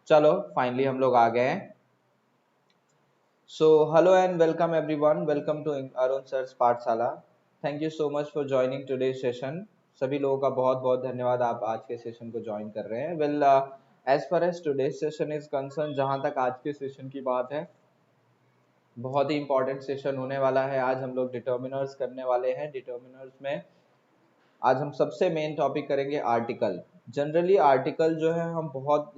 चलो फाइनली हम लोग आ गए हैं। So hello and welcome everyone, welcome to Arun sir's पाठशाला। Thank you so much for joining today session. सभी लोगों का बहुत बहुत धन्यवाद, आप आज के सेशन को ज्वाइन कर रहे हैं। Well, as far as today session is concerned, जहां तक आज के सेशन की बात है, बहुत ही इंपॉर्टेंट सेशन होने वाला है। आज हम लोग डिटर्मिनर्स करने वाले हैं। डिटर्मिनर्स में आज हम सबसे मेन टॉपिक करेंगे आर्टिकल। जनरली आर्टिकल जो है हम बहुत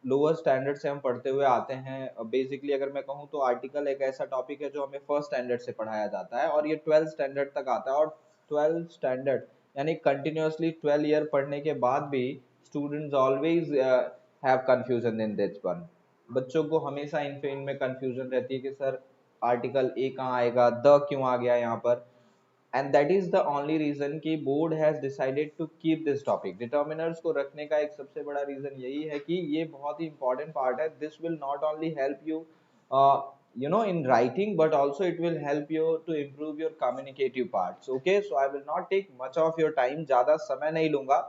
लोअर स्टैंडर्ड से हम पढ़ते हुए आते हैं। बेसिकली अगर मैं कहूँ तो आर्टिकल एक ऐसा टॉपिक है जो हमें फर्स्ट स्टैंडर्ड से पढ़ाया जाता है और ये 12th स्टैंडर्ड तक आता है। और 12th स्टैंडर्ड यानी कंटिन्यूअसली 12 ईयर पढ़ने के बाद भी students always have confusion in this one. बच्चों को हमेशा इनमें कंफ्यूजन रहती है कि सर आर्टिकल ए कहाँ आएगा, द क्यों आ गया यहाँ पर। And that is the only reason कि board has decided to keep this topic. Determiners को रखने का एक सबसे बड़ा रीजन यही है कि ये बहुत ही इंपॉर्टेंट पार्ट है। This will not only help you in writing, but also it will help you to improve your communicative parts. Okay, so I will not take much of your time, ज्यादा समय नहीं लूंगा,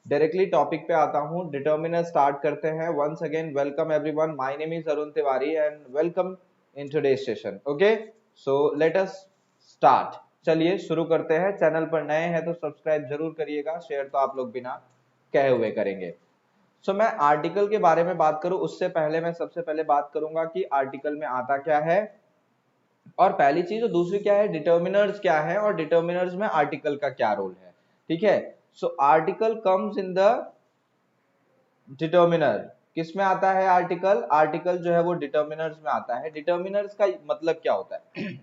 directly topic पे आता हूँ। Determiner start करते हैं। Once again welcome everyone, my name is Arun Tiwari and welcome in today's session. Okay, so let us start. चलिए शुरू करते हैं। चैनल पर नए हैं तो सब्सक्राइब जरूर करिएगा, शेयर तो आप लोग बिना कहे हुए करेंगे। सो मैं आर्टिकल के बारे में बात करूं उससे पहले मैं सबसे पहले बात करूंगा कि आर्टिकल में आता क्या है, और पहली चीज और दूसरी क्या है, डिटर्मिनर्स क्या है और डिटर्मिनर्स में आर्टिकल का क्या रोल है। ठीक है, so article comes in the determiner. किस में आता है आर्टिकल? आर्टिकल जो है वो डिटर्मिनर्स में आता है। डिटर्मिनर्स का मतलब क्या होता है?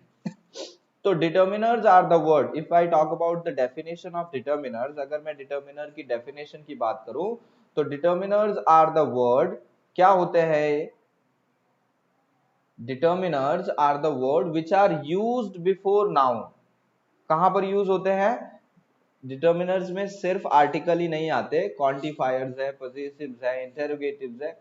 तो determiners are the word, if I talk about the definition of determiners, अगर मैं डिटर्मिनर की डेफिनेशन की बात करूं तो डिटर्मिनर्स आर द वर्ड, क्या होते हैं? Determiners are the word which are used before noun. कहां पर यूज होते हैं? डिटर्मिनर्स में सिर्फ आर्टिकल ही नहीं आते, क्वांटिफायर्स है, पॉजिटिव्स है, इंटरोगेटिव्स है।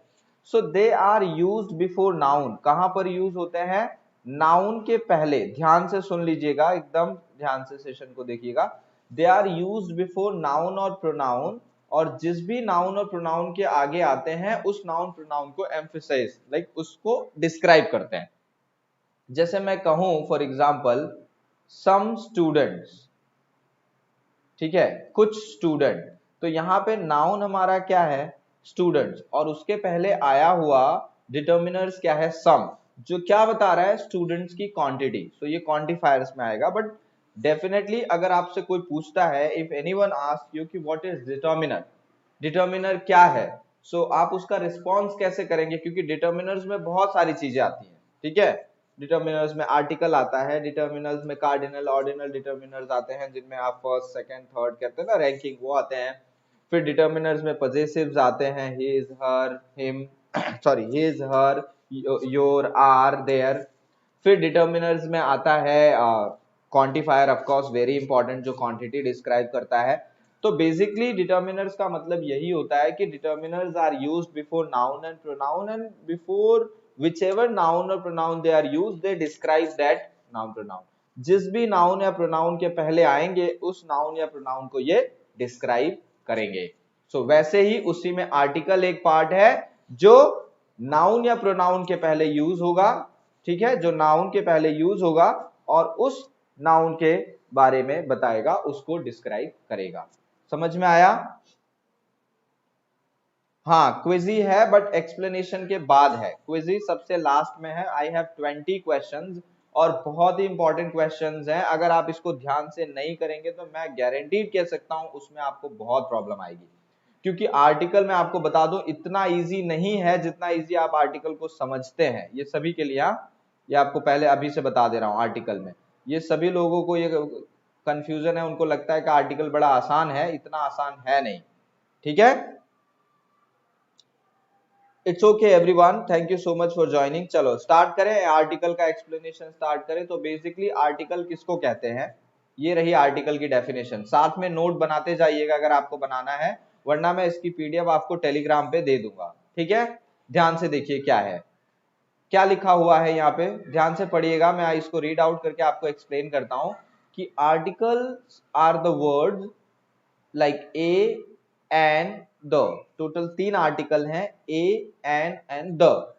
So they are used before noun. कहां पर यूज होते हैं? नाउन के पहले। ध्यान से सुन लीजिएगा, एकदम ध्यान से सेशन को देखिएगा। They are used before noun और प्रोनाउन, और जिस भी नाउन और प्रोनाउन के आगे आते हैं उस नाउन प्रोनाउन को एम्फसाइज उसको डिस्क्राइब करते हैं। जैसे मैं कहूं फॉर एग्जांपल सम स्टूडेंट्स, ठीक है, कुछ स्टूडेंट, तो यहाँ पे नाउन हमारा क्या है? स्टूडेंट्स, और उसके पहले आया हुआ डिटर्मिनर्स क्या है? सम, जो क्या बता रहा है? स्टूडेंट्स की क्वांटिटी। सो ये क्वांटिफायर्स में आएगा। बट डेफिनेटली अगर आपसे कोई पूछता है, इफ एनीवन आस्क यू कि व्हाट इज डिटर्मिनर, डिटर्मिनर क्या है, सो आप उसका रिस्पॉन्स कैसे करेंगे? क्योंकि डिटर्मिनर्स में बहुत सारी चीजें आती हैं। ठीक है, डिटर्मिनर्स में आर्टिकल आता है, डिटर्मिनर्स में कार्डिनल ऑर्डिनल डिटर्मिनर्स आते हैं जिनमें आप फर्स्ट सेकंड थर्ड कहते हैं ना, रैंकिंग, वो आते हैं। फिर डिटर्मिनर्स में पॉजेसिव्स आते हैं, his her him sorry his her your our their. फिर डिटर्मिनर्स में आता है quantifier, of course very important, जो क्वांटिटी डिस्क्राइब करता है। तो बेसिकली डिटर्मिनर्स का मतलब यही होता है कि determiners are used before noun and pronoun, and before whichever noun or pronoun they are used, they describe that noun pronoun। जिस भी नाउन या प्रोनाउन के पहले आएंगे उस नाउन या प्रोनाउन को ये डिस्क्राइब करेंगे। सो वैसे ही उसी में आर्टिकल एक पार्ट है जो नाउन या प्रोनाउन के पहले यूज होगा। ठीक है, जो नाउन के पहले यूज होगा और उस नाउन के बारे में बताएगा, उसको डिस्क्राइब करेगा। समझ में आया? हाँ, क्विजी है बट एक्सप्लेनेशन के बाद है। क्विजी सबसे लास्ट में है। आई हैव 20 क्वेश्चंस और बहुत ही इंपॉर्टेंट क्वेश्चंस हैं। अगर आप इसको ध्यान से नहीं करेंगे तो मैं गारंटीड कह सकता हूं उसमें आपको बहुत प्रॉब्लम आएगी। क्योंकि आर्टिकल में आपको बता दूं इतना इजी नहीं है जितना इजी आप आर्टिकल को समझते हैं। ये सभी के लिए, ये आपको पहले अभी से बता दे रहा हूं। आर्टिकल में ये सभी लोगों को ये कंफ्यूजन है, उनको लगता है कि आर्टिकल बड़ा आसान है, इतना आसान है नहीं। ठीक है, it's okay everyone, thank you so much for joining. चलो स्टार्ट करें, आर्टिकल का एक्सप्लेनेशन स्टार्ट करें। तो बेसिकली आर्टिकल किसको कहते हैं, ये रही आर्टिकल की डेफिनेशन। साथ में नोट बनाते जाइएगा अगर आपको बनाना है, वरना मैं इसकी पीडीएफ आपको टेलीग्राम पे दे दूंगा। ठीक है, ध्यान से देखिए क्या है, क्या लिखा हुआ है यहाँ पे, ध्यान से पढ़िएगा। मैं इसको रीड आउट करके आपको एक्सप्लेन करता हूं कि articles are the words like a, an, the, total 3 article हैं, ए, एन एंड द,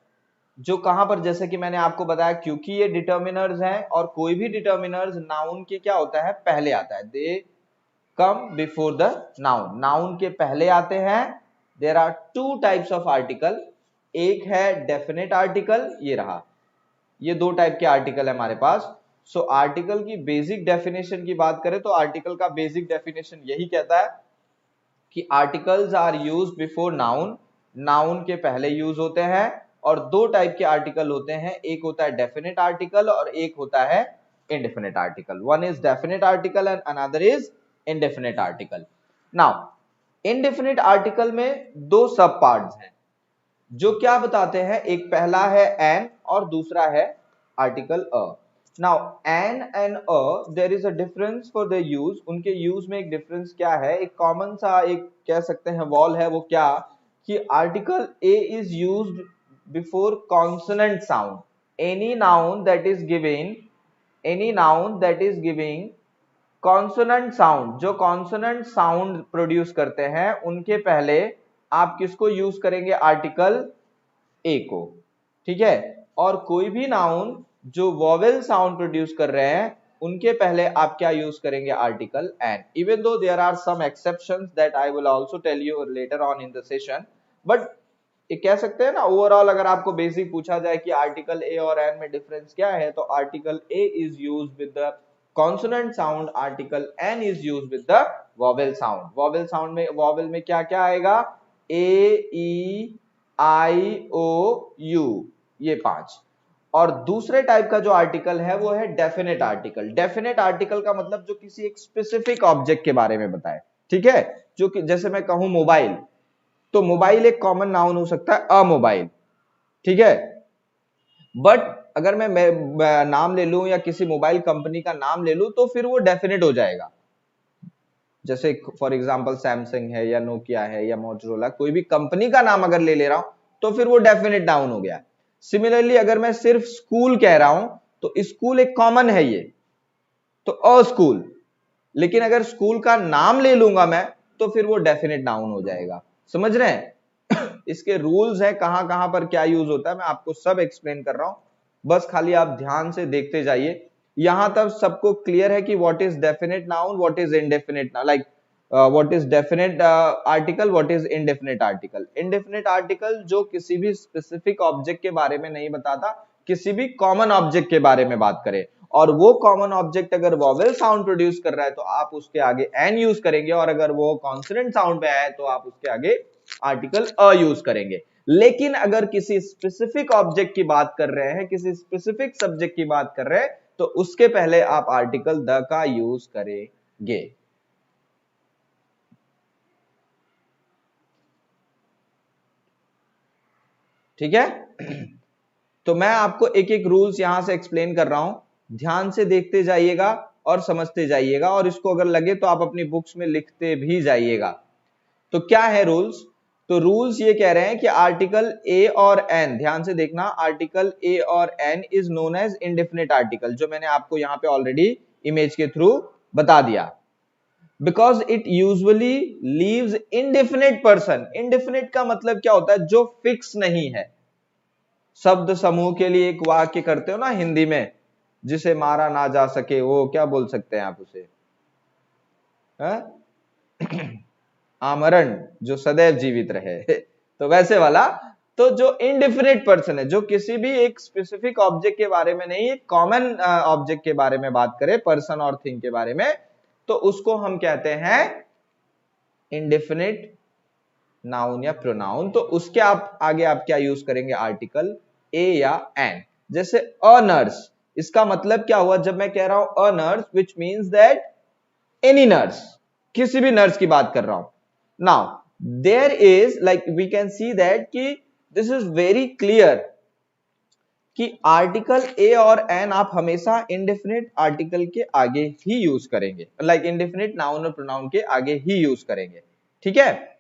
जो कहां पर, जैसे कि मैंने आपको बताया, क्योंकि ये डिटर्मिनर्स हैं और कोई भी डिटर्मिनर्स नाउन के क्या होता है, पहले आता है, they come before the noun, noun के पहले आते हैं। There are 2 types of article, एक है डेफिनेट आर्टिकल, ये रहा, ये 2 टाइप के आर्टिकल है हमारे पास। सो आर्टिकल की बेसिक डेफिनेशन की बात करें तो आर्टिकल का बेसिक डेफिनेशन यही कहता है कि articles are used before noun, noun के पहले यूज होते हैं, और 2 टाइप के आर्टिकल होते हैं, एक होता है डेफिनेट आर्टिकल और एक होता है indefinite article. One is definite article and another is indefinite article. Now indefinite article में 2 सब पार्ट्स हैं जो क्या बताते हैं, एक पहला है एन और दूसरा है article a. Now an and a, there is a difference for the use, उनके यूज में एक डिफरेंस क्या है, एक कॉमन सा एक कह सकते हैं वॉल है, वो क्या कि article A is used before consonant sound, any noun that is giving, any noun that is giving consonant sound, जो कॉन्सोनेंट साउंड प्रोड्यूस करते हैं उनके पहले आप किसको यूज करेंगे, आर्टिकल ए को, ठीक है। और कोई भी नाउन जो वोवेल साउंड प्रोड्यूस कर रहे हैं उनके पहले आप क्या यूज करेंगे, article an, even though there are some exceptions that I will also tell you later on in the session, but ये कह सकते हैं ना, ओवरऑल अगर आपको बेसिक पूछा जाए कि आर्टिकल ए और एन में डिफरेंस क्या है, तो article a is used with the consonant sound, article an is used with the vowel sound. Vowel sound में, वोवेल में क्या क्या आएगा, ए, ई, आई, ओ, यू, ये 5। और दूसरे टाइप का जो आर्टिकल है वो है डेफिनेट आर्टिकल। डेफिनेट आर्टिकल का मतलब जो किसी एक स्पेसिफिक ऑब्जेक्ट के बारे में बताए, ठीक है, जो कि जैसे मैं कहूं मोबाइल, तो मोबाइल एक कॉमन नाउन हो सकता है, अ मोबाइल, ठीक है। बट अगर मैं नाम ले लूं या किसी मोबाइल कंपनी का नाम ले लूं तो फिर वो डेफिनेट हो जाएगा, जैसे फॉर एग्जांपल सैमसंग है या नोकिया है या मोटोरोला, कोई भी कंपनी का नाम अगर ले ले रहा हूं तो फिर वो डेफिनेट नाउन हो गया। सिमिलरली अगर मैं सिर्फ स्कूल कह रहा हूं तो स्कूल एक कॉमन है, ये तो अ स्कूल, लेकिन अगर स्कूल का नाम ले लूंगा मैं तो फिर वो डेफिनेट नाउन हो जाएगा। समझ रहे हैं इसके रूल्स हैं, कहां कहां पर क्या यूज होता है, मैं आपको सब एक्सप्लेन कर रहा हूं, बस खाली आप ध्यान से देखते जाइए। यहां तक सबको क्लियर है कि what is definite noun, what is indefinite noun, like what is definite article, what is indefinite article. Indefinite article जो किसी भी स्पेसिफिक ऑब्जेक्ट के बारे में नहीं बताता, किसी भी कॉमन ऑब्जेक्ट के बारे में बात करे, और वो कॉमन ऑब्जेक्ट अगर वोवेल साउंड प्रोड्यूस कर रहा है तो आप उसके आगे एन यूज करेंगे, और अगर वो कॉन्सोनेंट साउंड पे आए तो आप उसके आगे आर्टिकल अ यूज करेंगे। लेकिन अगर किसी स्पेसिफिक ऑब्जेक्ट की बात कर रहे हैं, किसी स्पेसिफिक सब्जेक्ट की बात कर रहे हैं, तो उसके पहले आप आर्टिकल द का यूज करेंगे, ठीक है। तो मैं आपको एक एक रूल्स यहां से एक्सप्लेन कर रहा हूं, ध्यान से देखते जाइएगा और समझते जाइएगा, और इसको अगर लगे तो आप अपनी बुक्स में लिखते भी जाइएगा। तो क्या है रूल्स, तो रूल्स ये कह रहे हैं कि आर्टिकल ए और एन, ध्यान से देखना, आर्टिकल ए और an is known as indefinite article, जो मैंने आपको यहां पे ऑलरेडी इमेज के थ्रू बता दिया। Because it usually leaves indefinite person, indefinite का मतलब क्या होता है, जो फिक्स नहीं है। शब्द समूह के लिए एक वाक्य करते हो ना हिंदी में, जिसे मारा ना जा सके, वो क्या बोल सकते हैं आप उसे, आमरण, जो सदैव जीवित रहे तो वैसे वाला। तो जो इंडिफिनिट पर्सन है, जो किसी भी एक स्पेसिफिक ऑब्जेक्ट के बारे में नहीं, एक कॉमन ऑब्जेक्ट के बारे में बात करे, पर्सन और थिंग के बारे में, तो उसको हम कहते हैं इंडिफिनिट नाउन या प्रोनाउन। तो उसके आप आगे आप क्या यूज करेंगे, आर्टिकल ए या एन। जैसे अ नर्स, इसका मतलब क्या हुआ, जब मैं कह रहा हूं a nurse, which means that any nurse, किसी भी नर्स की बात कर रहा हूं। Now there is, like we can see that कि दिस इज वेरी क्लियर कि आर्टिकल ए और एन आप हमेशा इंडेफिनिट आर्टिकल के आगे ही यूज करेंगे, लाइक इंडेफिनिट नाउन और प्रोनाउन के आगे ही यूज करेंगे, ठीक है।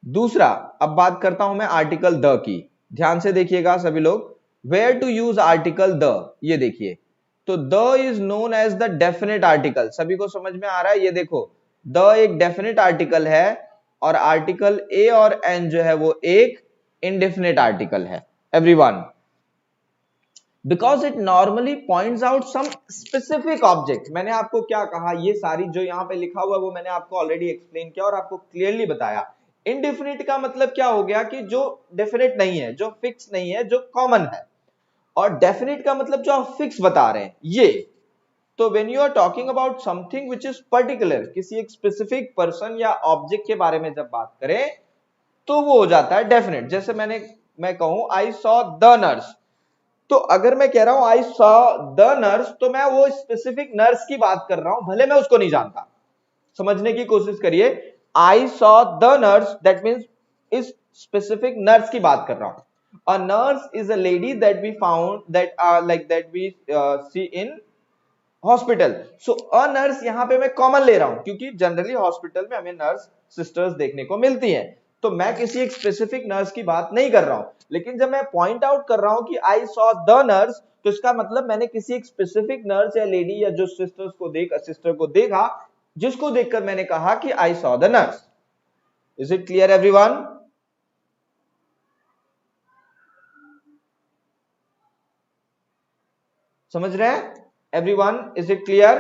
दूसरा, अब बात करता हूं मैं आर्टिकल द की, ध्यान से देखिएगा सभी लोग, where to use article the, ये देखिए, तो the is known as the definite article, सभी को समझ में आ रहा है, ये देखो द एक डेफिनेट आर्टिकल है, और आर्टिकल ए और एन जो है वो एक इंडेफिनिट आर्टिकल है everyone, because it normally points out some specific object. मैंने आपको क्या कहा, ये सारी जो यहाँ पे लिखा हुआ है वो मैंने आपको ऑलरेडी एक्सप्लेन किया और आपको क्लियरली बताया। इनडेफिनिट का मतलब क्या हो गया कि जो डेफिनेट नहीं है, जो फिक्स नहीं है, जो कॉमन है, और डेफिनेट का मतलब जो आप फिक्स बता रहे हैं ये। तो when you are talking about something which is particular, किसी एक स्पेसिफिक पर्सन या ऑब्जेक्ट के बारे में जब बात करें तो वो हो जाता है डेफिनेट। जैसे मैं कहूं आई सॉ द नर्स, तो अगर मैं कह रहा हूं आई सॉ द नर्स, तो मैं वो स्पेसिफिक नर्स की बात कर रहा हूं, भले मैं उसको नहीं जानता। समझने की कोशिश करिए, आई saw the nurse that means इस स्पेसिफिक नर्स की बात कर रहा हूं। A nurse is a lady that we found that we see in hospital. So a nurse यहां पे मैं कॉमन ले रहा हूं क्योंकि जनरली हॉस्पिटल में हमें नर्स सिस्टर्स देखने को मिलती हैं, तो मैं किसी एक स्पेसिफिक नर्स की बात नहीं कर रहा हूं। लेकिन जब मैं पॉइंट आउट कर रहा हूं कि आई सॉ द नर्स, तो इसका मतलब मैंने किसी एक स्पेसिफिक नर्स या लेडी या जो सिस्टर को देखा, जिसको देखकर मैंने कहा कि आई saw the nurse. Is it clear everyone? समझ रहे हैं एवरीवन? Is it clear?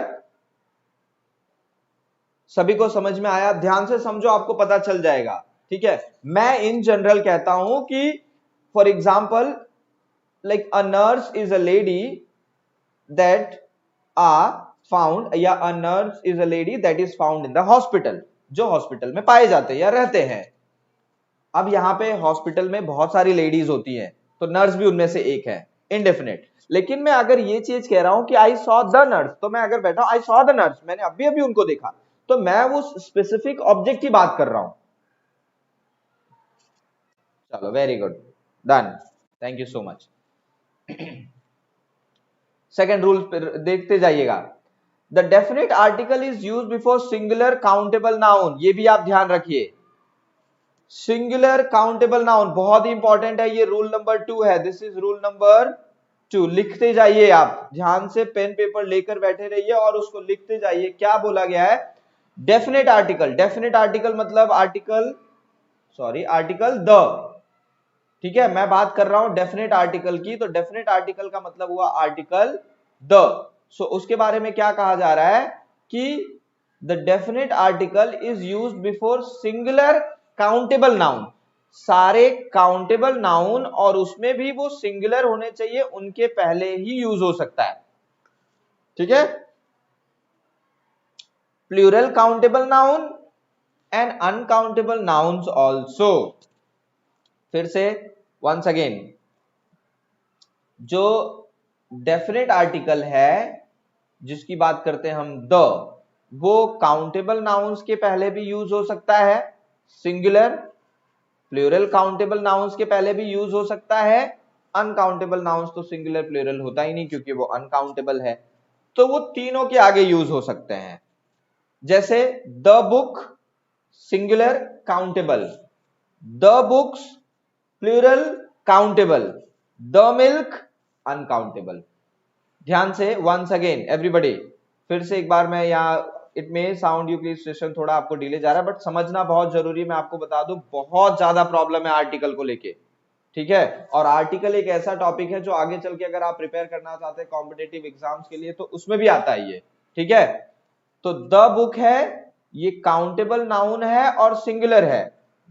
सभी को समझ में आया? ध्यान से समझो, आपको पता चल जाएगा। ठीक है, मैं इन जनरल कहता हूं कि for example like a nurse is a lady that are found, या a nurse is a lady that is found in the hospital, जो हॉस्पिटल में पाए जाते हैं या रहते हैं। अब यहां पे हॉस्पिटल में बहुत सारी लेडीज होती हैं, तो नर्स भी उनमें से एक है, इनडेफिनेट। लेकिन मैं अगर ये चीज कह रहा हूं कि आई सॉ द नर्स, तो मैं अगर बैठा आई सॉ द नर्स, मैंने अभी अभी उनको देखा, तो मैं वो स्पेसिफिक ऑब्जेक्ट की बात कर रहा हूं। चलो very good, done, thank you so much. Second rule देखते जाइएगा। The definite article is use before singular countable noun, ये भी आप ध्यान रखिए। सिंगुलर काउंटेबल नाउन बहुत ही इंपॉर्टेंट है, ये रूल नंबर 2 है। दिस इज रूल नंबर 2, लिखते जाइए आप, ध्यान से पेन पेपर लेकर बैठे रहिए और उसको लिखते जाइए। क्या बोला गया है? डेफिनेट आर्टिकल, डेफिनेट आर्टिकल मतलब आर्टिकल द। ठीक है, मैं बात कर रहा हूं डेफिनेट आर्टिकल की, तो डेफिनेट आर्टिकल का मतलब हुआ आर्टिकल द। सो उसके बारे में क्या कहा जा रहा है कि the definite article is used before singular countable noun. सारे काउंटेबल नाउन, और उसमें भी वो सिंगुलर होने चाहिए, उनके पहले ही यूज हो सकता है। ठीक है, plural countable noun and uncountable nouns also. फिर से वंस अगेन, जो डेफिनेट आर्टिकल है जिसकी बात करते हैं हम द, वो काउंटेबल नाउन्स के पहले भी यूज हो सकता है सिंगुलर, प्लूरल काउंटेबल नाउन्स के पहले भी यूज हो सकता है, अनकाउंटेबल नाउन्स तो सिंगुलर प्लूरल होता ही नहीं क्योंकि वो अनकाउंटेबल है, तो वो तीनों के आगे यूज हो सकते हैं। जैसे the book singular countable, the books plural countable, the milk uncountable. ध्यान से वंस अगेन एवरीबॉडी, फिर से एक बार मैं यहाँ, it may sound you please session थोड़ा आपको डिले जा रहा है, बट समझना बहुत जरूरी है। मैं आपको बता दूं बहुत ज्यादा प्रॉब्लम है आर्टिकल को लेके। ठीक है, और आर्टिकल एक ऐसा टॉपिक है जो आगे चल के अगर आप प्रिपेयर करना चाहते हैं कॉम्पिटेटिव एग्जाम्स के लिए तो उसमें भी आता है ये। ठीक है, तो द बुक है, ये काउंटेबल नाउन है और सिंगुलर है।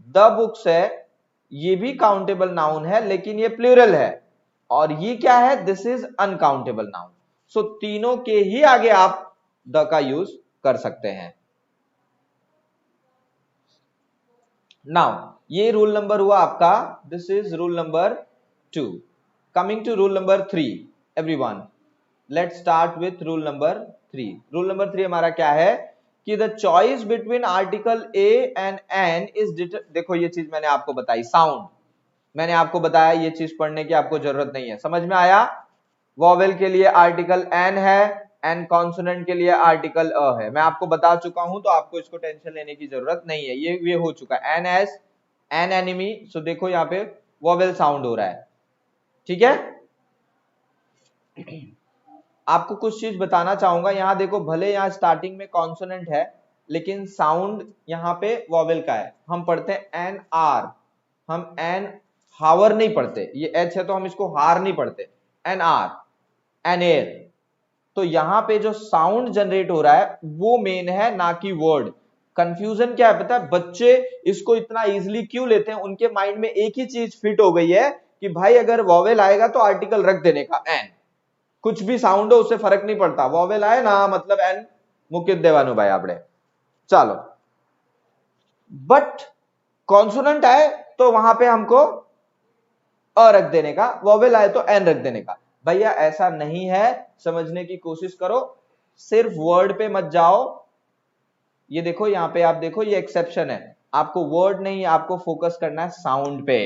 द बुक्स है, ये भी काउंटेबल नाउन है लेकिन ये प्लूरल है, और ये क्या है? This is uncountable noun. So तीनों के ही आगे आप द का यूज कर सकते हैं। नाउ ये रूल नंबर हुआ आपका, this is rule number 2। Coming to rule number 3 everyone, let's start with rule number 3। Rule number 3 हमारा क्या है कि the choice between article a and an is, देखो ये चीज मैंने आपको बताई, साउंड मैंने आपको बताया, ये चीज पढ़ने की आपको जरूरत नहीं है। समझ में आया? वॉवेल के लिए आर्टिकल एन है, एंड कॉन्सोनेंट के लिए आर्टिकल अ है। मैं आपको बता चुका हूं, तो आपको इसको टेंशन लेने की जरूरत नहीं है, ये हो चुका है। एन एस एन एनिमी, सो देखो यहाँ पे वॉवेल साउंड हो रहा है। ठीक है, आपको कुछ चीज बताना चाहूंगा, यहाँ देखो भले यहाँ स्टार्टिंग में कॉन्सोनेंट है, लेकिन साउंड यहाँ पे वॉवेल का है। हम पढ़ते हैं एन आर, हम एन हावर नहीं पढ़ते, ये एच है तो हम इसको हार नहीं पढ़ते, एन आर, एन एयर। तो यहां पे जो साउंड जनरेट हो रहा है वो मेन है, ना कि वर्ड। कंफ्यूजन क्या है पता है, बच्चे इसको इतना इजीली क्यों लेते हैं, उनके माइंड में एक ही चीज फिट हो गई है कि भाई अगर वॉवेल आएगा तो आर्टिकल रख देने का एन, कुछ भी साउंड हो उससे फर्क नहीं पड़ता, वॉवेल आए ना मतलब एन मुकित देवानु भाई आपने। चलो, बट कॉन्सोनेंट आए तो वहां पे हमको अ रख देने का, वॉवेल आए तो एन रख देने का। भैया ऐसा नहीं है, समझने की कोशिश करो, सिर्फ वर्ड पे मत जाओ। ये देखो यहाँ पे, आप देखो ये एक्सेप्शन है, आपको वर्ड नहीं, आपको फोकस करना है साउंड पे।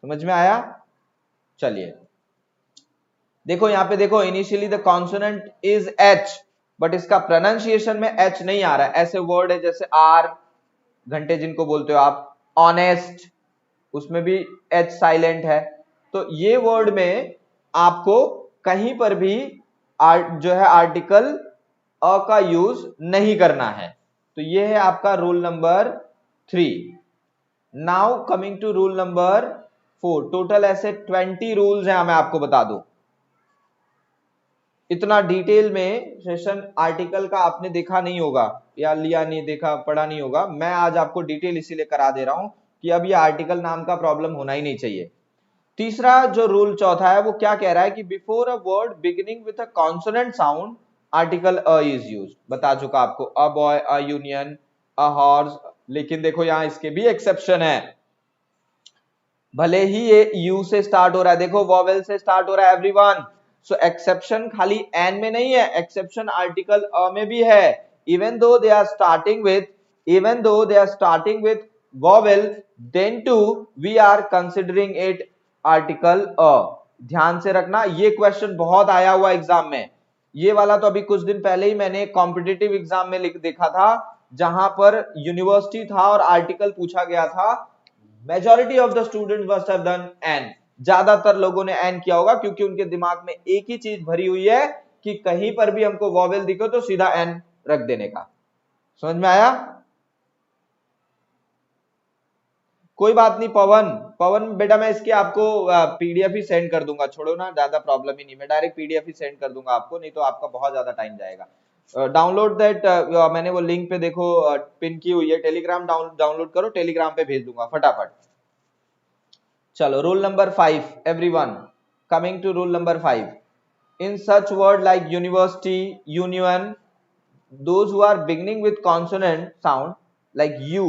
समझ में आया? चलिए देखो यहाँ पे, देखो initially the consonant is H, but इसका प्रोनाउंसिएशन में एच नहीं आ रहा है। ऐसे वर्ड है जैसे आर, घंटे जिनको बोलते हो आप, ऑनेस्ट, उसमें भी एच साइलेंट है। तो ये वर्ड में आपको कहीं पर भी जो है आर्टिकल अ का यूज नहीं करना है। तो ये है आपका rule number 3। Now coming to rule number 4। Total ऐसे 20 रूल्स हैं, मैं आपको बता दूं। इतना डिटेल में सेशन आर्टिकल का आपने देखा नहीं होगा, या लिया नहीं, देखा, पढ़ा नहीं होगा। मैं आज आपको डिटेल इसीलिए करा दे रहा हूं कि अब ये आर्टिकल नाम का प्रॉब्लम होना ही नहीं चाहिए। तीसरा जो रूल चौथा है वो क्या कह रहा है कि before a word beginning with a consonant sound article a is used. बता चुका आपको, a boy, a union, a horse. लेकिन देखो यहां इसके भी एक्सेप्शन है, भले ही ये यू से स्टार्ट हो रहा है, देखो वॉवेल से स्टार्ट हो रहा है एवरीवन। सो एक्सेप्शन खाली एन में नहीं है, एक्सेप्शन आर्टिकल अ में भी है। Even though they are starting with vowel, then too we are considering it article a। ध्यान से रखना, ये क्वेश्चन बहुत आया हुआ एग्जाम में। ये वाला तो अभी कुछ दिन पहले ही मैंने कॉम्पिटिटिव एग्जाम में लिख देखा था, जहां पर यूनिवर्सिटी था और आर्टिकल पूछा गया था। Majority of the student must have done an, ज्यादातर लोगों ने एन किया होगा, क्योंकि उनके दिमाग में एक ही चीज भरी हुई है कि कहीं पर भी हमको वॉवेल दिखे तो सीधा एन रख देने का। समझ में आया? कोई बात नहीं पवन, पवन बेटा मैं इसकी आपको पीडीएफ ही सेंड कर दूंगा, छोड़ो ना, ज्यादा प्रॉब्लम ही नहीं, मैं डायरेक्ट पीडीएफ ही सेंड कर दूंगा आपको, नहीं तो आपका बहुत ज्यादा टाइम जाएगा। डाउनलोड दैट, मैंने वो लिंक पे देखो पिन की हुई है, टेलीग्राम डाउनलोड करो, टेलीग्राम पे भेज दूंगा फटाफट। चलो rule number 5 everyone, coming to rule number 5। In such word like university, union, those who are beginning with consonant sound like you,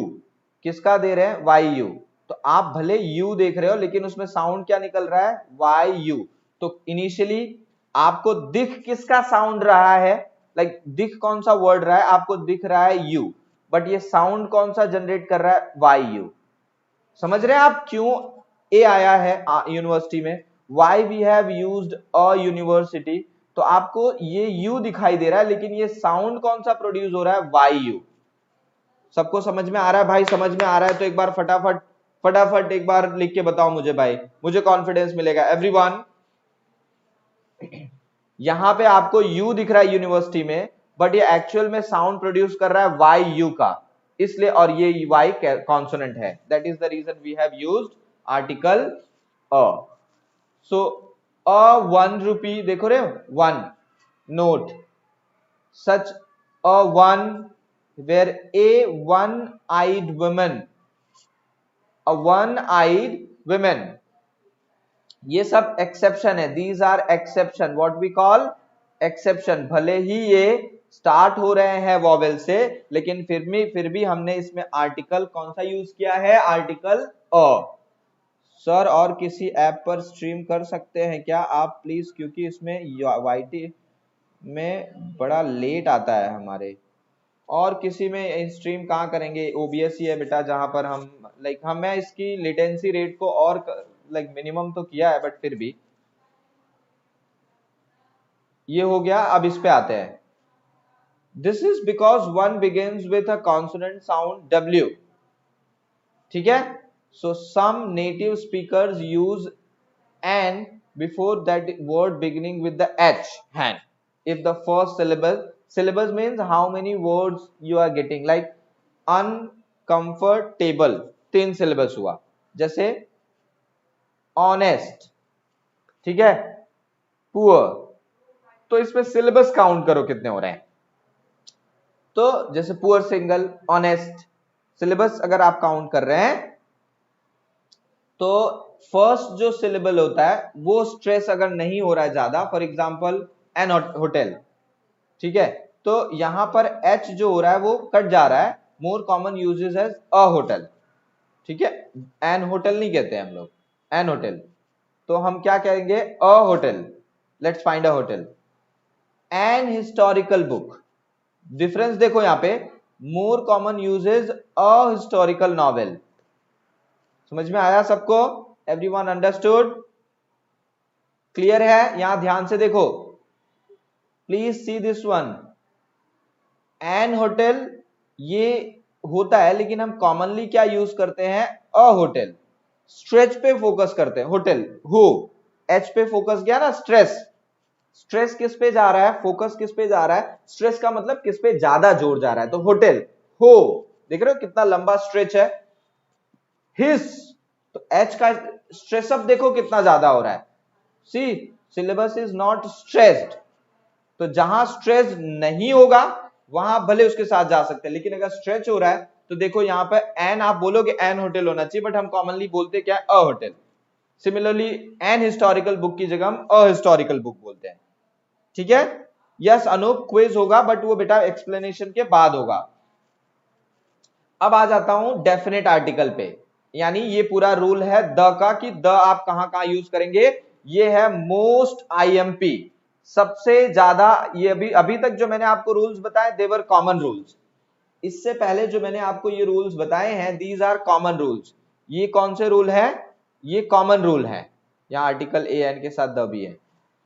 किसका दे रहे हैं? Why you. तो आप भले यू देख रहे हो लेकिन उसमें साउंड क्या निकल रहा है? Why you. तो इनिशियली आपको दिख किसका साउंड रहा है, लाइक दिख कौन सा वर्ड रहा है? आपको दिख रहा है यू, बट ये साउंड कौन सा जनरेट कर रहा है? Why you. समझ रहे हैं आप क्यों ए आया है यूनिवर्सिटी में? Why we have used a university. तो आपको ये यू दिखाई दे रहा है, लेकिन ये साउंड कौन सा प्रोड्यूस हो रहा है? Why you. सबको समझ में आ रहा है भाई? समझ में आ रहा है तो एक बार फटाफट फटाफट एक बार लिख के बताओ मुझे भाई, मुझे कॉन्फिडेंस मिलेगा। एवरीवन, यहां पे आपको यू दिख रहा है यूनिवर्सिटी में, बट ये एक्चुअल में साउंड प्रोड्यूस कर रहा है वाई यू का, इसलिए, और ये वाई कॉन्सोनेंट है, that is the reason we have used article a. So a 1 rupee, देखो रे, 1 note, such a 1 where a one-eyed woman, a one-eyed woman, ये सब एक्सेप्शन है, these are exception, what we call exception. भले ही ये start हो रहे हैं वॉवेल से, लेकिन फिर भी हमने इसमें आर्टिकल कौन सा यूज किया है? आर्टिकल अ। सर और किसी ऐप पर स्ट्रीम कर सकते हैं क्या आप प्लीज, क्योंकि इसमें वाईटी में बड़ा लेट आता है हमारे, और किसी में स्ट्रीम कहाँ करेंगे? ओबीएस ही है बेटा जहां पर हम लाइक हम, मैं इसकी लेटेंसी रेट को और लाइक मिनिमम तो किया है, बट फिर भी ये हो गया। अब इस पे आते हैं। This is because one begins with a consonant sound W, ठीक है? So some native speakers use an before that word beginning with the H हैन, if the first syllable syllabus means how many words you are getting, like uncomfortable 3 syllabus हुआ, जैसे honest, ठीक है, poor, तो इसमें syllabus count करो कितने हो रहे हैं। तो जैसे पुअर सिंगल, ऑनेस्ट, सिलेबस अगर आप काउंट कर रहे हैं तो फर्स्ट जो सिलेबल होता है वो स्ट्रेस अगर नहीं हो रहा है ज्यादा, फॉर एग्जांपल एन होटल, ठीक है, तो यहां पर एच जो हो रहा है वो कट जा रहा है, more common usages as a hotel, ठीक है, एन होटल नहीं कहते हम लोग, एन होटल, तो हम क्या कहेंगे, a hotel, let's find a hotel. An historical book, difference देखो यहां पे, more common usages a historical novel, समझ में आया सबको, एवरीवन अंडरस्टूड, क्लियर है, यहां ध्यान से देखो, please see this one, an hotel ये होता है, लेकिन हम कॉमनली क्या यूज करते हैं, अ होटल, स्ट्रेच पे फोकस करते हैं, होटल हो, एच पे फोकस गया ना, स्ट्रेस, स्ट्रेस किस पे जा रहा है, फोकस किस पे जा रहा है, स्ट्रेस का मतलब किस पे ज्यादा जोर जा रहा है, तो होटल हो, देख रहे हो कितना लंबा स्ट्रेच है, हिस, तो एच का स्ट्रेस अप देखो कितना ज्यादा हो रहा है, सी सिलेबस इज नॉट स्ट्रेस्ड, तो जहां स्ट्रेस नहीं होगा वहां भले उसके साथ जा सकते हैं, लेकिन अगर स्ट्रेच हो रहा है तो देखो यहां पर एन, आप बोलोगे एन होटल होना चाहिए, बट हम कॉमनली बोलते क्या है, a hotel. Similarly an historical book की जगह हम अ हिस्टोरिकल बुक बोलते हैं, ठीक है। यस अनूप, क्विज होगा बट वो बेटा एक्सप्लेनेशन के बाद होगा। अब आ जाता हूं डेफिनेट आर्टिकल पे, यानी ये पूरा रूल है द का, कि द आप कहां कहां यूज करेंगे, ये है मोस्ट आईएमपी, सबसे ज्यादा, ये अभी तक जो मैंने आपको रूल्स बताए देवर कॉमन रूल्स, इससे पहले जो मैंने आपको ये रूल्स बताए हैं दीज आर कॉमन रूल्स, ये कौन से रूल है, ये कॉमन रूल है, यहां आर्टिकल ए एन के साथ द भी है,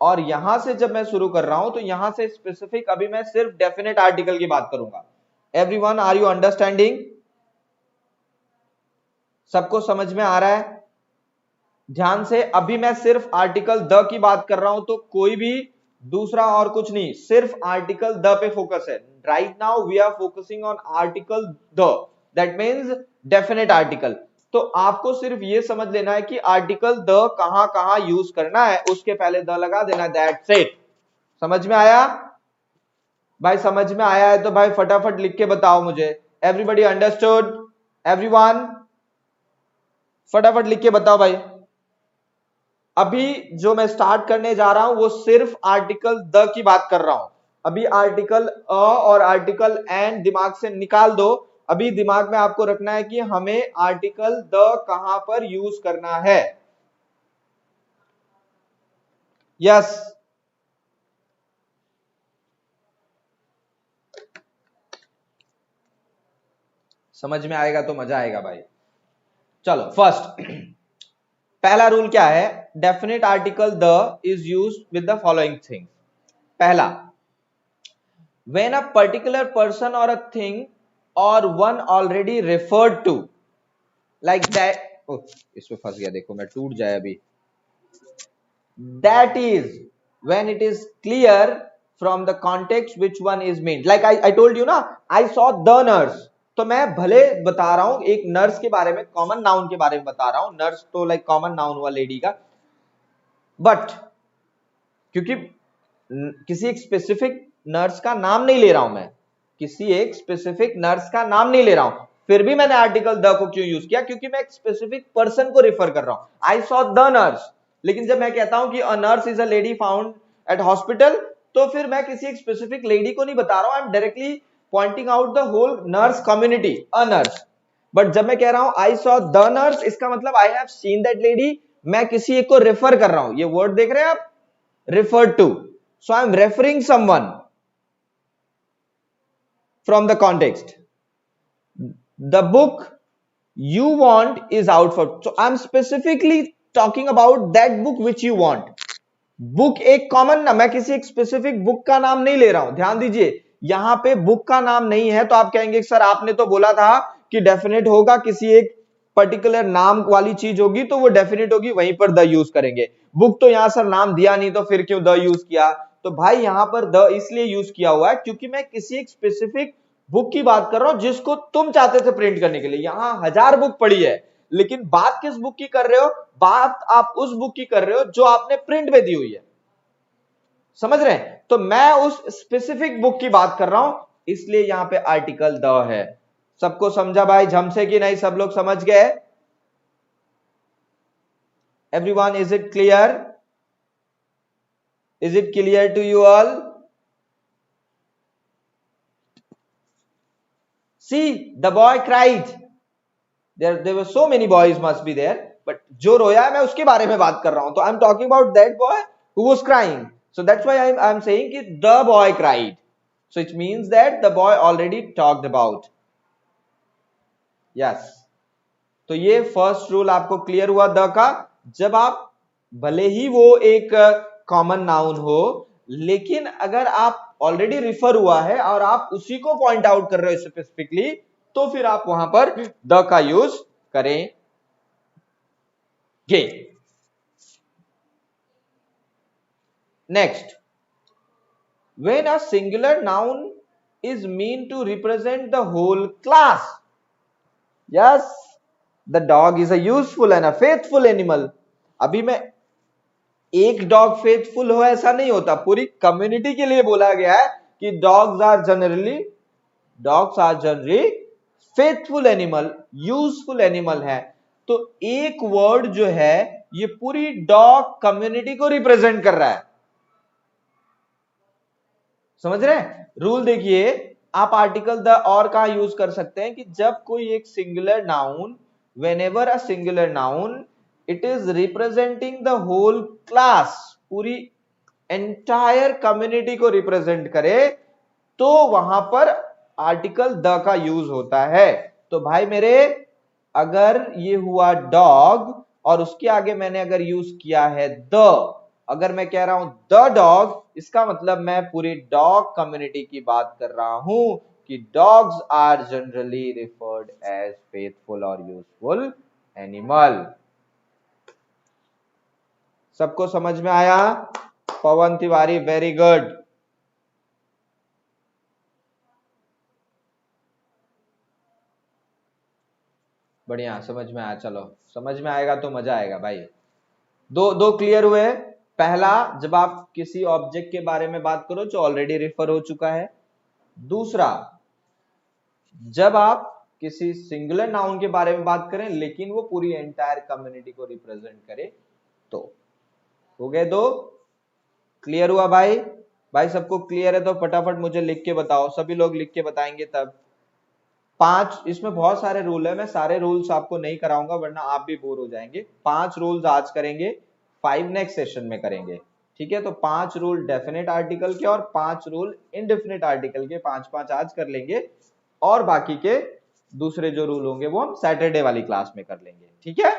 और यहां से जब मैं शुरू कर रहा हूं तो यहां से स्पेसिफिक अभी मैं सिर्फ डेफिनेट आर्टिकल की बात करूंगा। एवरीवन आर यू अंडरस्टैंडिंग, सबको समझ में आ रहा है, ध्यान से, अभी मैं सिर्फ आर्टिकल द की बात कर रहा हूं, तो कोई भी दूसरा और कुछ नहीं, सिर्फ आर्टिकल द पे फोकस है, right now we are focusing on article the, that means definite article. तो आपको सिर्फ ये समझ लेना है कि आर्टिकल द कहां कहां यूज करना है, उसके पहले द लगा देना, दैट्स इट। समझ में आया भाई, समझ में आया है तो भाई फटाफट लिख के बताओ मुझे, एवरीबॉडी अंडरस्टूड, एवरीवन फटाफट लिख के बताओ भाई। अभी जो मैं स्टार्ट करने जा रहा हूं वो सिर्फ आर्टिकल द की बात कर रहा हूं, अभी आर्टिकल अ और आर्टिकल एन दिमाग से निकाल दो, अभी दिमाग में आपको रखना है कि हमें आर्टिकल द कहां पर यूज करना है। यस समझ में आएगा तो मजा आएगा भाई। चलो फर्स्ट पहला रूल क्या है, definite article the is used with the following thing. पहला, when a particular person or a thing or one already referred to like that, इसमें फंस गया देखो, मैं टूट जाए अभी, that is when it is clear from the context which one is meant, like I told you ना, I saw the nurse, तो मैं भले बता रहा हूं एक नर्स के बारे में, कॉमन नाउन के बारे में बता रहा हूं, नर्स तो लाइक कॉमन नाउन हुआ लेडी का, बट क्योंकि किसी एक स्पेसिफिक नर्स का नाम नहीं ले रहा हूं मैं, किसी एक स्पेसिफिक नर्स का नाम नहीं ले रहा हूं, फिर भी मैंने आर्टिकल द को क्यों यूज किया, क्योंकि मैं एक स्पेसिफिक पर्सन को रिफर कर रहा हूं, आई सॉ द नर्स। लेकिन जब मैं कहता हूं कि अ nurse is a lady found at hospital, तो फिर मैं किसी एक स्पेसिफिक लेडी को नहीं बता रहा हूं, I am directly pointing out the whole nurse community, a nurse. But जब मैं कह रहा हूं आई सॉ द नर्स, इसका मतलब I have seen that lady, मैं किसी एक को रेफर कर रहा हूं, ये वर्ड देख रहे हैं आप, referred to, so I am referring someone from the context. The book you want is out for, so I am specifically talking about that book which you want. Book एक common ना, मैं किसी एक specific book का नाम नहीं ले रहा हूं, ध्यान दीजिए, यहां पे बुक का नाम नहीं है, तो आप कहेंगे सर आपने तो बोला था कि डेफिनेट होगा, किसी एक पर्टिकुलर नाम वाली चीज होगी तो वो डेफिनेट होगी, वहीं पर द यूज करेंगे, बुक तो यहां सर नाम दिया नहीं तो फिर क्यों द यूज किया, तो भाई यहां पर द इसलिए यूज किया हुआ है क्योंकि मैं किसी एक स्पेसिफिक बुक की बात कर रहा हूं जिसको तुम चाहते थे प्रिंट करने के लिए। यहां 1000 बुक पड़ी है, लेकिन बात किस बुक की कर रहे हो? बात आप उस बुक की कर रहे हो जो आपने प्रिंट में दी हुई है। समझ रहे हैं? तो मैं उस स्पेसिफिक बुक की बात कर रहा हूं, इसलिए यहां पे आर्टिकल द है। सबको समझा भाई झम से कि नहीं? सब लोग समझ गए? Everyone, is it clear? Is it clear to you all? See, the boy cried. There were so many boys must be there, but जो रोया है मैं उसके बारे में बात कर रहा हूं। तो I'm talking about that boy who was crying. So that's why I'm saying कि the boy cried. So it means that the boy already talked about. Yes. तो ये फर्स्ट रूल आपको क्लियर हुआ द का। जब आप भले ही वो एक कॉमन नाउन हो, लेकिन अगर आप ऑलरेडी रिफर हुआ है और आप उसी को पॉइंट आउट कर रहे हो स्पेसिफिकली, तो फिर आप वहां पर द का यूज करेंगे। Next, when a singular noun is mean to represent the whole class. Yes, the dog is a useful and a faithful animal. अभी मैं एक डॉग फेथफुल हो ऐसा नहीं होता, पूरी कम्युनिटी के लिए बोला गया है कि dogs are generally faithful animal, useful animal है। तो एक वर्ड जो है ये पूरी डॉग कम्युनिटी को रिप्रेजेंट कर रहा है। समझ रहे हैं? रूल देखिए, आप आर्टिकल द और कहां यूज कर सकते हैं कि जब कोई एक singular noun, whenever a singular noun it is representing the whole class, पूरी एंटायर कम्युनिटी को रिप्रेजेंट करे, तो वहां पर आर्टिकल द का यूज होता है। तो भाई मेरे, अगर ये हुआ डॉग और उसके आगे मैंने अगर यूज किया है द, अगर मैं कह रहा हूं द डॉग, इसका मतलब मैं पूरी डॉग कम्युनिटी की बात कर रहा हूं कि dogs are generally referred as faithful और यूजफुल एनिमल। सबको समझ में आया? Pawan Tiwari, very good. बढ़िया, समझ में आया। चलो, समझ में आएगा तो मजा आएगा भाई। दो क्लियर हुए। पहला, जब आप किसी ऑब्जेक्ट के बारे में बात करो जो ऑलरेडी रेफर हो चुका है। दूसरा, जब आप किसी सिंगुलर नाउन के बारे में बात करें लेकिन वो पूरी एंटायर कम्युनिटी को रिप्रेजेंट करे, तो हो गए दो। क्लियर हुआ भाई? भाई सबको क्लियर है तो फटाफट मुझे लिख के बताओ। सभी लोग लिख के बताएंगे तब। 5, इसमें बहुत सारे रूल है, मैं सारे रूल्स आपको नहीं कराऊंगा वरना आप भी बोर हो जाएंगे। 5 रूल्स आज करेंगे, 5 नेक्स्ट सेशन में करेंगे। ठीक है? तो 5 रूल डेफिनेट आर्टिकल के और 5 रूल इनडेफिनेट आर्टिकल के, 5-5 आज कर लेंगे, और बाकी के दूसरे जो रूल होंगे वो हम सैटरडे वाली क्लास में कर लेंगे। ठीक है?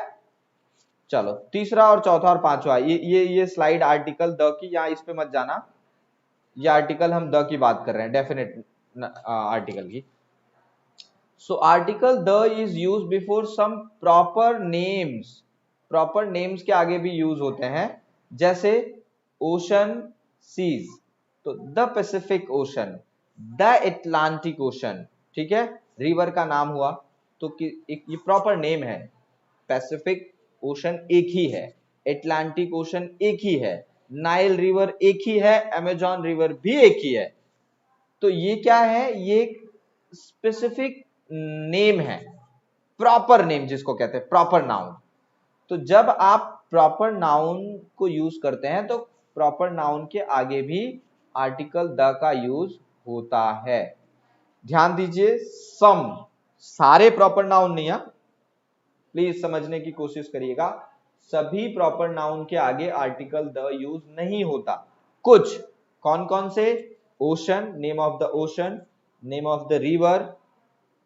चलो, तीसरा और चौथा और पांचवा, ये स्लाइड आर्टिकल द की, यहाँ इस पे मत जाना। ये आर्टिकल हम द की बात कर रहे हैं, डेफिनेट आर्टिकल की। So article the is used before some proper names. Proper names के आगे भी यूज होते हैं, जैसे ओशन, सीज। तो the Pacific ocean, the Atlantic ocean. ठीक है? रिवर का नाम हुआ तो ये प्रॉपर नेम है। पैसिफिक ओशन एक ही है, एटलांटिक ओशन एक ही है, नाइल रिवर एक ही है, अमेजॉन रिवर भी एक ही है। तो ये क्या है? ये स्पेसिफिक नेम है, प्रॉपर नेम जिसको कहते हैं प्रॉपर नाउन। तो जब आप प्रॉपर नाउन को यूज करते हैं तो प्रॉपर नाउन के आगे भी आर्टिकल द का यूज होता है। ध्यान दीजिए, सम, सारे प्रॉपर नाउन नहीं है, प्लीज समझने की कोशिश करिएगा। सभी प्रॉपर नाउन के आगे आर्टिकल द यूज नहीं होता। कुछ, कौन कौन से? Ocean, name of the ocean, name of the river,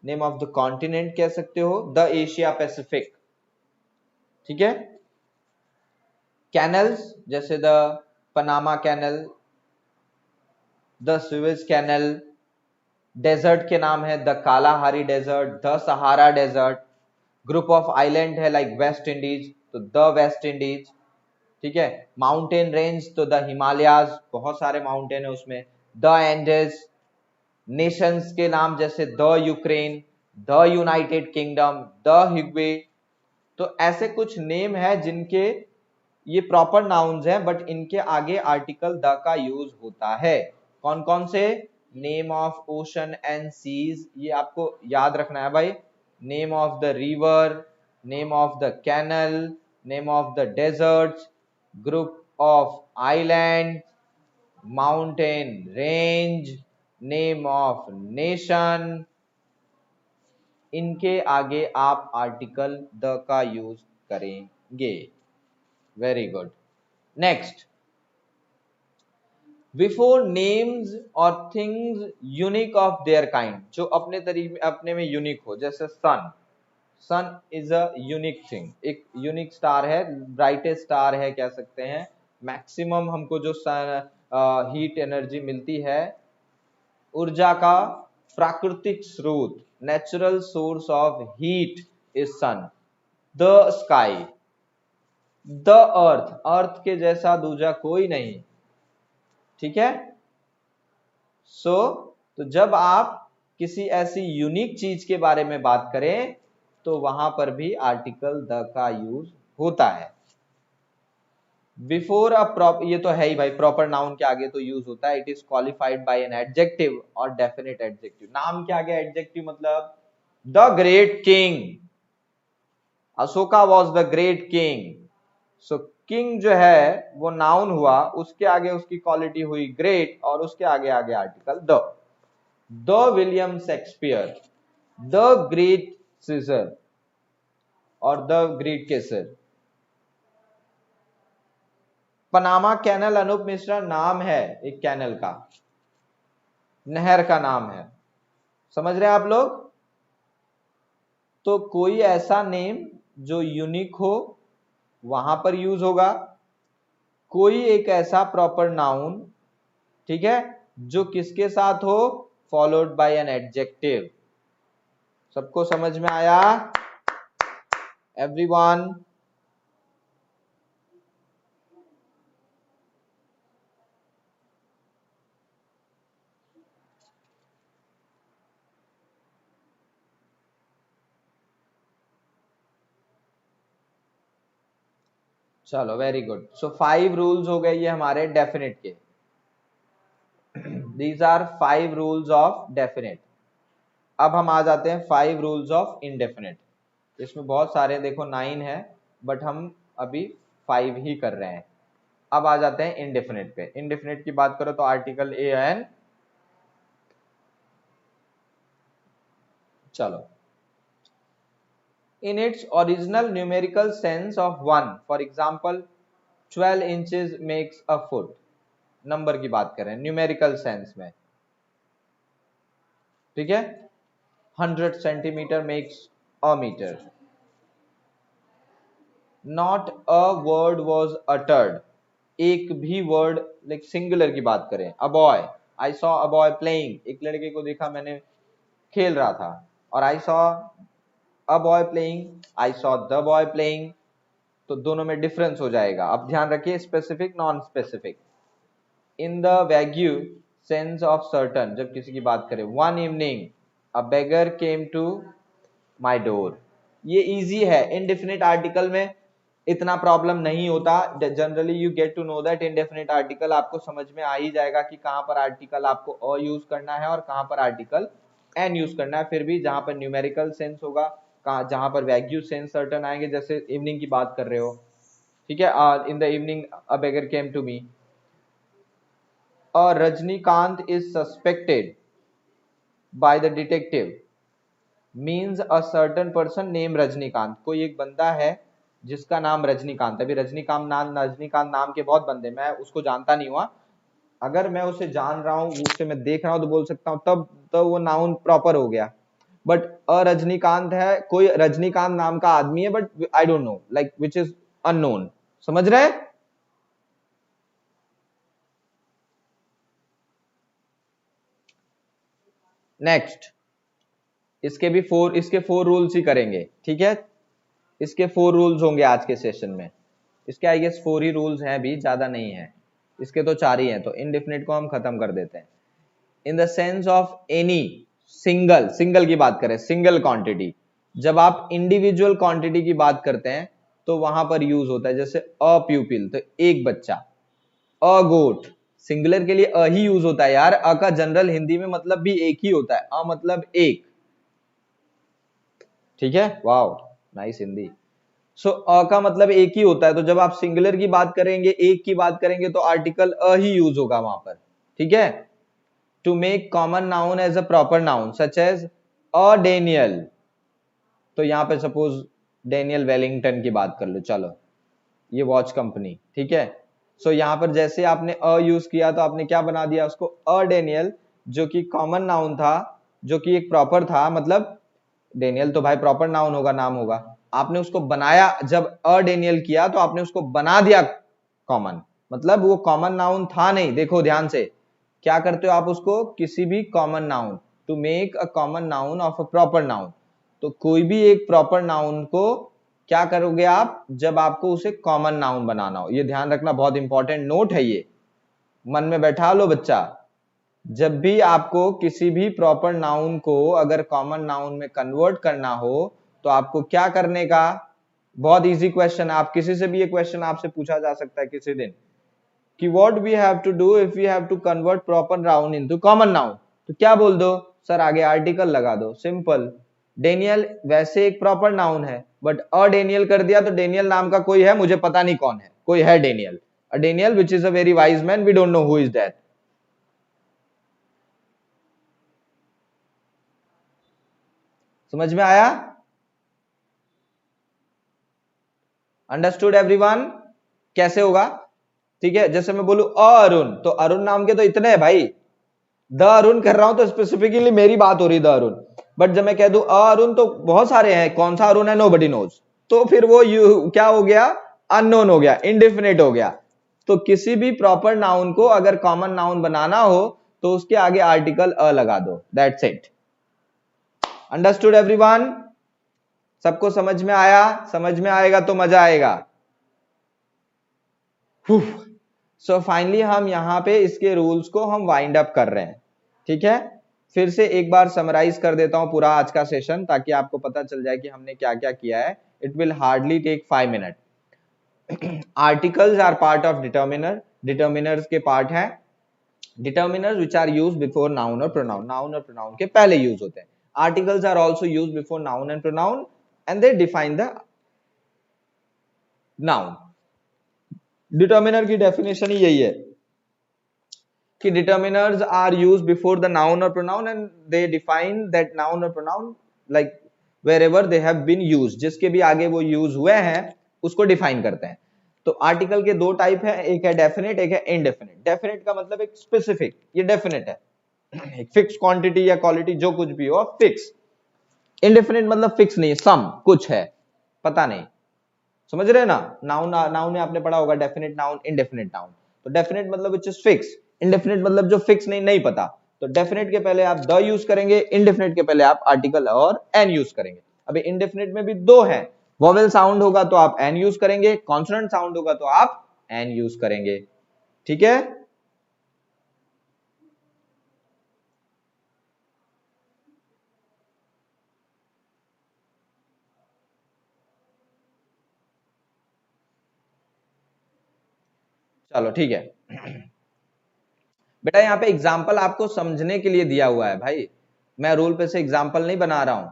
name of the continent कह सकते हो, द एशिया पैसिफिक। ठीक है? कैनल्स, जैसे the Panama canal, the Suez canal. Desert के नाम है the Kalahari desert, the Sahara desert. Group of island है लाइक वेस्ट इंडीज, तो द वेस्ट इंडीज। ठीक है। माउंटेन रेंज तो द हिमालयाज, बहुत सारे माउंटेन है उसमें। द एंडेस, नेशंस के नाम जैसे the Ukraine, the United Kingdom, the हिग्वे। तो ऐसे कुछ नेम है जिनके ये प्रॉपर नाउन्स हैं, बट इनके आगे आर्टिकल द का यूज होता है। कौन कौन से? Name of ocean and seas, ये आपको याद रखना है भाई। Name of the river, name of the canal, name of the deserts, group of island, mountain range, name of nation, इनके आगे आप आर्टिकल द का यूज करेंगे। Very good. Next, before names और things unique of their kind, जो अपने तरीके अपने में यूनिक हो, जैसे sun. Sun is a unique thing, एक यूनिक स्टार है, ब्राइटेस्ट स्टार है कह सकते हैं। मैक्सिमम हमको जो सन हीट एनर्जी मिलती है, ऊर्जा का प्राकृतिक स्रोत, natural source of heat is sun. The sky, the earth, earth के जैसा दूजा कोई नहीं, ठीक है। तो जब आप किसी ऐसी यूनिक चीज के बारे में बात करें तो वहां पर भी आर्टिकल द का यूज होता है। बिफोर ये तो है ही भाई, प्रॉपर नाउन के आगे तो यूज होता है। It is qualified by an adjective और डेफिनेट एडजेक्टिव। नाम के आगे एडजेक्टिव मतलब the great king, Ashoka was the great king. So king जो है वो नाउन हुआ, उसके आगे उसकी क्वालिटी हुई ग्रेट, और उसके आगे आगे article the William Shakespeare, the great Caesar और the great Caesar. Panama canal, Anoop Mishra नाम है एक कैनल का, नहर का नाम है, समझ रहे हैं आप लोग। तो कोई ऐसा नेम जो यूनिक हो वहां पर यूज होगा, कोई एक ऐसा प्रॉपर नाउन, ठीक है, जो किसके साथ हो, फॉलोड बाय एन एडजेक्टिव। सबको समझ में आया? एवरीवन? चलो वेरी गुड। सो 5 रूल्स हो गए ये हमारे डेफिनेट के। These are 5 rules of definite. अब हम आ जाते हैं 5 रूल्स ऑफ इनडेफिनेट। इसमें बहुत सारे, देखो 9 है, बट हम अभी 5 ही कर रहे हैं। अब आ जाते हैं इनडेफिनेट पे। इनडेफिनेट की बात करो तो आर्टिकल ए एन। चलो, in its original numerical sense of 1, for example 12 inches makes a foot, number की बात करें न्यूमेरिकल सेंस में, ठीक है। 100 centimetre makes a metre. Not a word was uttered, एक भी वर्ड, लाइक सिंगुलर की बात करें, a boy, I saw a boy playing, एक लड़के को देखा मैंने खेल रहा था, और I saw a boy playing, I saw the boy playing, तो दोनों में डिफरेंस हो जाएगा। अब ध्यान रखिए, specific non specific. In the vague sense of certain, जब किसी की बात करें, one evening a beggar came to my door, ये इजी है। इनडेफिनिट आर्टिकल में इतना प्रॉब्लम नहीं होता। Generally you get to know that indefinite article आपको समझ में आ ही जाएगा कि कहां पर आर्टिकल आपको अ यूज करना है और कहां पर आर्टिकल एन यूज करना है। फिर भी जहां पर न्यूमेरिकल सेंस होगा, जहां पर वैग्यू सेंस सर्टन आएंगे, जैसे इवनिंग की बात कर रहे हो, ठीक है, in the evening a beggar came to me, और Rajinikanth is suspected by the detective, means a certain person name Rajinikanth, कोई एक बंदा है जिसका नाम रजनीकांत। अभी रजनीकांत नाम के बहुत बंदे, मैं उसको जानता नहीं हुआ, अगर मैं उसे जान रहा हूँ, उससे मैं देख रहा हूँ तो बोल सकता हूँ, तब तो वो नाउन प्रॉपर हो गया। बट अ रजनीकांत है, कोई रजनीकांत नाम का आदमी है, but I don't know, like which is unknown, समझ रहे हैं? नेक्स्ट, इसके 4 रूल्स ही करेंगे, ठीक है। इसके 4 रूल्स होंगे आज के सेशन में। इसके आई गेस 4 ही रूल्स हैं, भी ज्यादा नहीं है, इसके तो 4 ही हैं, तो इनडेफिनिट को हम खत्म कर देते हैं। In the sense of any single, single की बात करें, सिंगल क्वांटिटी, जब आप इंडिविजुअल क्वांटिटी की बात करते हैं तो वहां पर यूज होता है, जैसे अ प्यूपिल तो एक बच्चा, अ गोट, सिंगुलर के लिए अ ही यूज होता है यार, अ का जनरल हिंदी में मतलब भी एक ही होता है, अ मतलब एक, ठीक है, वाओ नाइस हिंदी। सो अ का मतलब एक ही होता है, तो जब आप सिंगुलर की बात करेंगे, एक की बात करेंगे, तो आर्टिकल अ ही यूज होगा वहां पर, ठीक है। To make common noun as a proper noun such as a Daniel, तो यहां पे सपोज डेनियल वेलिंगटन की बात कर लो, चलो ये वॉच कंपनी, ठीक है। सो यहाँ पर जैसे आपने अ यूज किया तो आपने क्या बना दिया उसको, अ डेनियल, जो कि कॉमन नाउन था, जो कि एक प्रॉपर था, मतलब डेनियल तो भाई प्रॉपर नाउन होगा, नाम होगा, आपने उसको बनाया, जब अ डेनियल किया तो आपने उसको बना दिया कॉमन, मतलब वो कॉमन नाउन था नहीं, देखो ध्यान से, क्या करते हो आप उसको, किसी भी common noun, to make a common noun of a proper noun, तो कोई भी एक प्रॉपर नाउन को क्या करोगे आप, जब आपको उसे कॉमन नाउन बनाना हो, ये ध्यान रखना, बहुत इंपॉर्टेंट नोट है ये, मन में बैठा लो बच्चा, जब भी आपको किसी भी प्रॉपर नाउन को अगर कॉमन नाउन में कन्वर्ट करना हो तो आपको क्या करने का, बहुत इजी क्वेश्चन है, आप किसी से भी ये क्वेश्चन आपसे पूछा जा सकता है किसी दिन, कि what we have to do if we have to convert proper noun into common noun, तो क्या बोल दो सर, आगे आर्टिकल लगा दो, सिंपल। डेनियल वैसे एक प्रॉपर नाउन है, बट अ डेनियल कर दिया तो डेनियल नाम का कोई है, मुझे पता नहीं कौन है, कोई है Daniel, a Daniel which is a very wise man, we don't know who is that. समझ में आया, अंडरस्टूड एवरीवन, कैसे होगा, ठीक है। जैसे मैं बोलूं अरुण, तो अरुण नाम के तो इतने हैं भाई, द अरुण कर रहा हूं तो स्पेसिफिकली मेरी बात हो रही द अरुण, बट जब मैं कह दूं अरुण तो बहुत सारे हैं, कौन सा अरुण है नोबडी नोज, तो फिर वो क्या हो गया, अननोन हो गया, इनडेफिनेट हो गया। तो किसी भी प्रॉपर नाउन को अगर कॉमन नाउन बनाना हो तो उसके आगे आर्टिकल अ लगा दो, दैट्स इट। अंडरस्टूड एवरीवन, सबको समझ में आया, समझ में आएगा तो मजा आएगा। सो फाइनली हम यहां पे इसके रूल्स को हम वाइंड अप कर रहे हैं, ठीक है। फिर से एक बार समराइज कर देता हूं पूरा आज का सेशन, ताकि आपको पता चल जाए कि हमने क्या क्या किया है। It will hardly take 5 minute. Articles are part of determiner, determiners के पार्ट हैं, determiners which are used before noun और प्रोनाउन, नाउन और प्रोनाउन के पहले यूज होते हैं। Articles are also used before noun and pronoun and they define the noun. Determiner की definition ही यही है कि determiners are used before the noun or pronoun and they define that noun or pronoun like wherever they have been used, जिसके भी आगे वो use हुए हैं उसको डिफाइन करते हैं। तो आर्टिकल के दो टाइप है, एक है डेफिनेट, एक है इनडेफिनेट। डेफिनेट का मतलब एक स्पेसिफिक, ये डेफिनेट है, एक फिक्स क्वांटिटी या क्वालिटी जो कुछ भी हो फिक्स। इनडेफिनेट मतलब फिक्स नहीं, सम कुछ है, पता नहीं, समझ रहे हैं ना। नाउन, नाउन में आपने पढ़ा होगा डेफिनेट नाउन, इनडेफिनेट नाउन। तो डेफिनेट मतलब विच इज फिक्स, इनडेफिनेट मतलब जो फिक्स नहीं, नहीं पता। तो डेफिनेट के पहले आप द यूज करेंगे, इनडेफिनेट के पहले आप आर्टिकल और एन यूज करेंगे। अभी इनडेफिनेट में भी दो हैं, वोवेल साउंड होगा तो आप एन यूज करेंगे, कॉन्सोनेंट साउंड होगा तो आप एन यूज करेंगे, ठीक है। चलो ठीक है बेटा, यहाँ पे एग्जाम्पल आपको समझने के लिए दिया हुआ है भाई, मैं रूल पे से एग्जाम्पल नहीं बना रहा हूं।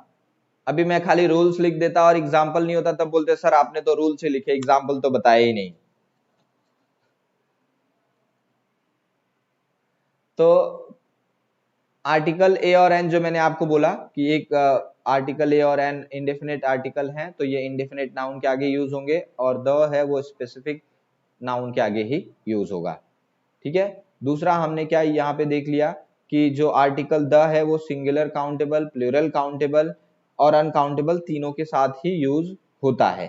अभी मैं खाली रूल्स लिख देता और एग्जाम्पल नहीं होता, तब बोलते सर आपने तो रूल से लिखे, एग्जाम्पल तो बताया ही नहीं। तो आर्टिकल ए और एन जो मैंने आपको बोला कि एक आर्टिकल ए और एन इंडेफिनेट आर्टिकल हैं, तो ये इंडेफिनेट नाउन के आगे यूज होंगे, और द है वो स्पेसिफिक नाउन के आगे ही यूज होगा, ठीक है। दूसरा हमने क्या यहाँ पे देख लिया कि जो आर्टिकल द है वो सिंगुलर काउंटेबल, प्लूरल काउंटेबल और अनकाउंटेबल तीनों के साथ ही यूज होता है,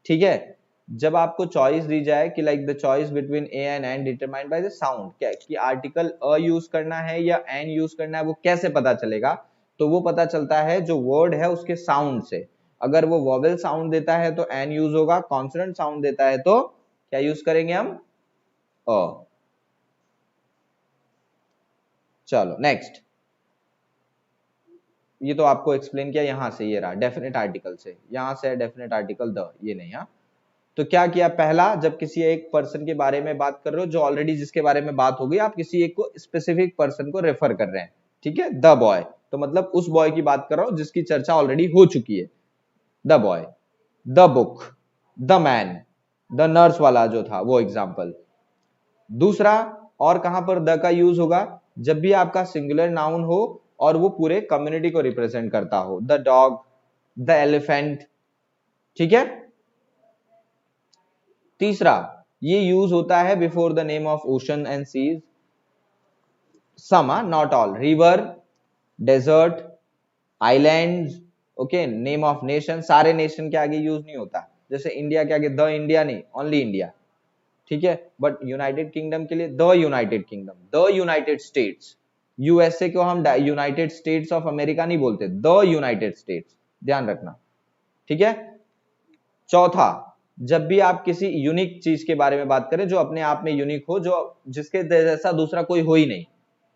ठीक है। जब आपको चॉइस दी जाए कि like the choice between a and an determined by the sound, क्या कि आर्टिकल अ यूज करना है या एन यूज करना है, वो कैसे पता चलेगा, तो वो पता चलता है जो वर्ड है उसके साउंड से। अगर वो वोवेल साउंड देता है तो एन यूज होगा, कॉन्सोनेंट साउंड देता है तो क्या यूज करेंगे हम? अ। चलो नेक्स्ट, ये तो आपको एक्सप्लेन किया, यहां से ये रहा डेफिनेट आर्टिकल से, यहां से डेफिनेट आर्टिकल द, ये नहीं। हाँ, तो क्या किया, पहला जब किसी एक पर्सन के बारे में बात कर रहे हो जो ऑलरेडी जिसके बारे में बात हो गई, आप किसी एक को स्पेसिफिक पर्सन को रेफर कर रहे हैं, ठीक है, द बॉय, तो मतलब उस बॉय की बात कर रहा हूं जिसकी चर्चा ऑलरेडी हो चुकी है, the boy, the book, the man, the nurse वाला जो था वो एग्जाम्पल। दूसरा, और कहां पर द का यूज होगा, जब भी आपका सिंगुलर नाउन हो और वो पूरे कम्युनिटी को रिप्रेजेंट करता हो, द डॉग, द एलिफेंट, ठीक है। तीसरा, ये यूज होता है before the name of ocean and seas, some, not all, river, desert, islands, okay, name of nation, सारे नेशन के आगे यूज नहीं होता, जैसे इंडिया के आगे द इंडिया नहीं, ओनली इंडिया, ठीक है। बट यूनाइटेड किंगडम के लिए the United Kingdom, the United States, USA को हम यूनाइटेड स्टेट्स ऑफ अमेरिका नहीं बोलते, द यूनाइटेड स्टेट्स, ध्यान रखना, ठीक है। चौथा, जब भी आप किसी यूनिक चीज के बारे में बात करें जो अपने आप में यूनिक हो, जो जिसके जैसा दूसरा कोई हो ही नहीं,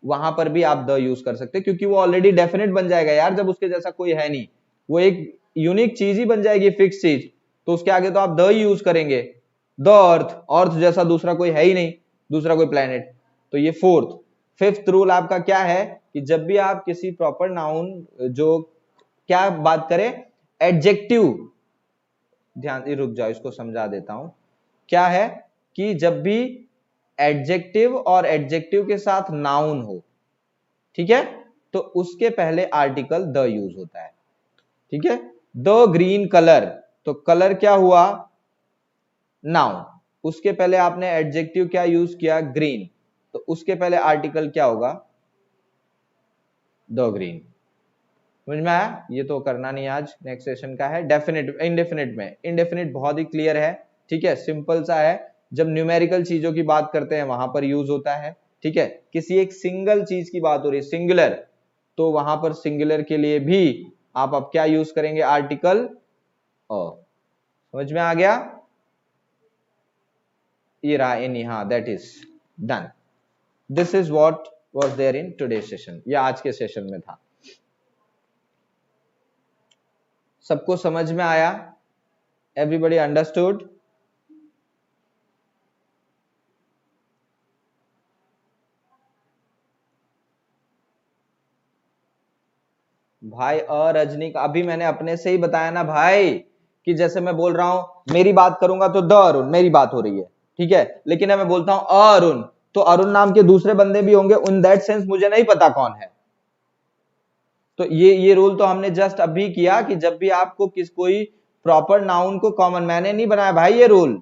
वहां पर भी आप द यूज कर सकते हैं, क्योंकि वो ऑलरेडी डेफिनेट बन जाएगा यार, जब उसके जैसा कोई है नहीं, वो एक यूनिक चीज ही बन जाएगी, फिक्स चीज, तो उसके आगे तो आप द यूज करेंगे। द अर्थ, अर्थ जैसा दूसरा कोई है ही नहीं, दूसरा कोई प्लेनेट, तो ये फोर्थ। फिफ्थ रूल आपका क्या है कि जब भी आप किसी प्रॉपर नाउन, जो क्या बात करें, एडजेक्टिव, ध्यान से रुक जाओ, इसको समझा देता हूं, क्या है कि जब भी एडजेक्टिव और एडजेक्टिव के साथ नाउन हो, ठीक है, तो उसके पहले आर्टिकल द यूज होता है, ठीक है। द ग्रीन कलर, तो कलर क्या हुआ, नाउन, उसके पहले आपने एडजेक्टिव क्या यूज किया, ग्रीन, तो उसके पहले आर्टिकल क्या होगा, द ग्रीन। समझ में आया? ये तो करना नहीं आज, नेक्स्ट सेशन का है। डेफिनेट इंडेफिनेट में, इंडेफिनेट बहुत ही क्लियर है, ठीक है, सिंपल सा है, जब न्यूमेरिकल चीजों की बात करते हैं वहां पर यूज होता है, ठीक है। किसी एक सिंगल चीज की बात हो रही है, सिंगुलर, तो वहां पर सिंगुलर के लिए भी आप अब क्या यूज करेंगे, आर्टिकल अ। समझ में आ गया? ये रहा एनी, हाँ, that is done. This is what was there in today session, ये आज के सेशन में था। सबको समझ में आया? Everybody understood? भाई रजनी का अभी मैंने अपने से ही बताया ना भाई, कि जैसे मैं बोल रहा हूं, मेरी बात करूंगा तो द अरुण, मेरी बात हो रही है, ठीक है, लेकिन मैं बोलता हूं अरुण, तो अरुण नाम के दूसरे बंदे भी होंगे, इन दैट सेंस मुझे नहीं पता कौन है। तो ये रूल तो हमने जस्ट अभी किया कि जब भी आपको कोई प्रॉपर नाउन को कॉमन, मैंने नहीं बनाया भाई ये रूल,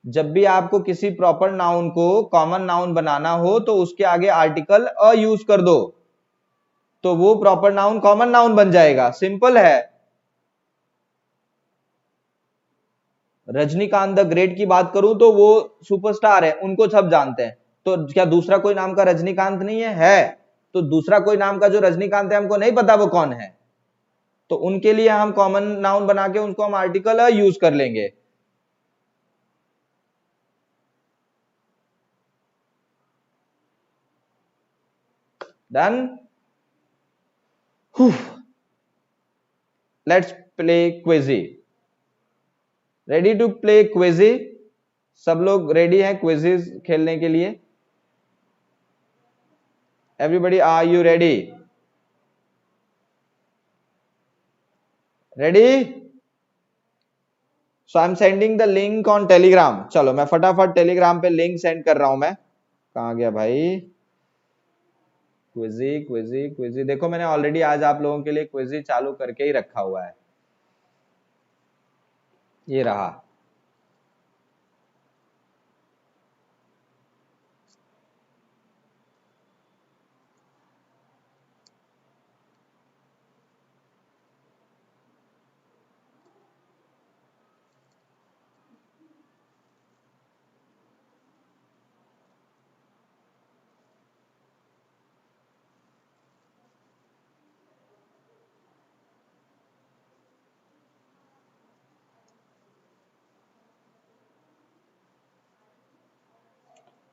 जब भी आपको किसी प्रॉपर नाउन को कॉमन नाउन बनाना हो तो उसके आगे आर्टिकल अ यूज कर दो, तो वो प्रॉपर नाउन कॉमन नाउन बन जाएगा, सिंपल है। रजनीकांत द ग्रेट की बात करूं तो वो सुपरस्टार है, उनको सब जानते हैं, तो क्या दूसरा कोई नाम का रजनीकांत नहीं है? तो दूसरा कोई नाम का जो रजनीकांत है हमको नहीं पता वो कौन है, तो उनके लिए हम कॉमन नाउन बना के उनको हम आर्टिकल यूज कर लेंगे। Done. Let's play Quizizz. Ready to play Quizizz? सब लोग रेडी हैं क्विजीज खेलने के लिए? Everybody, are you ready? Ready? So I am sending the link on Telegram. चलो मैं फटाफट टेलीग्राम पे लिंक सेंड कर रहा हूं मैं। कहां गया भाई? क्विजी क्विजी क्विजी, देखो मैंने ऑलरेडी आज आप लोगों के लिए क्विजी चालू करके ही रखा हुआ है, ये रहा।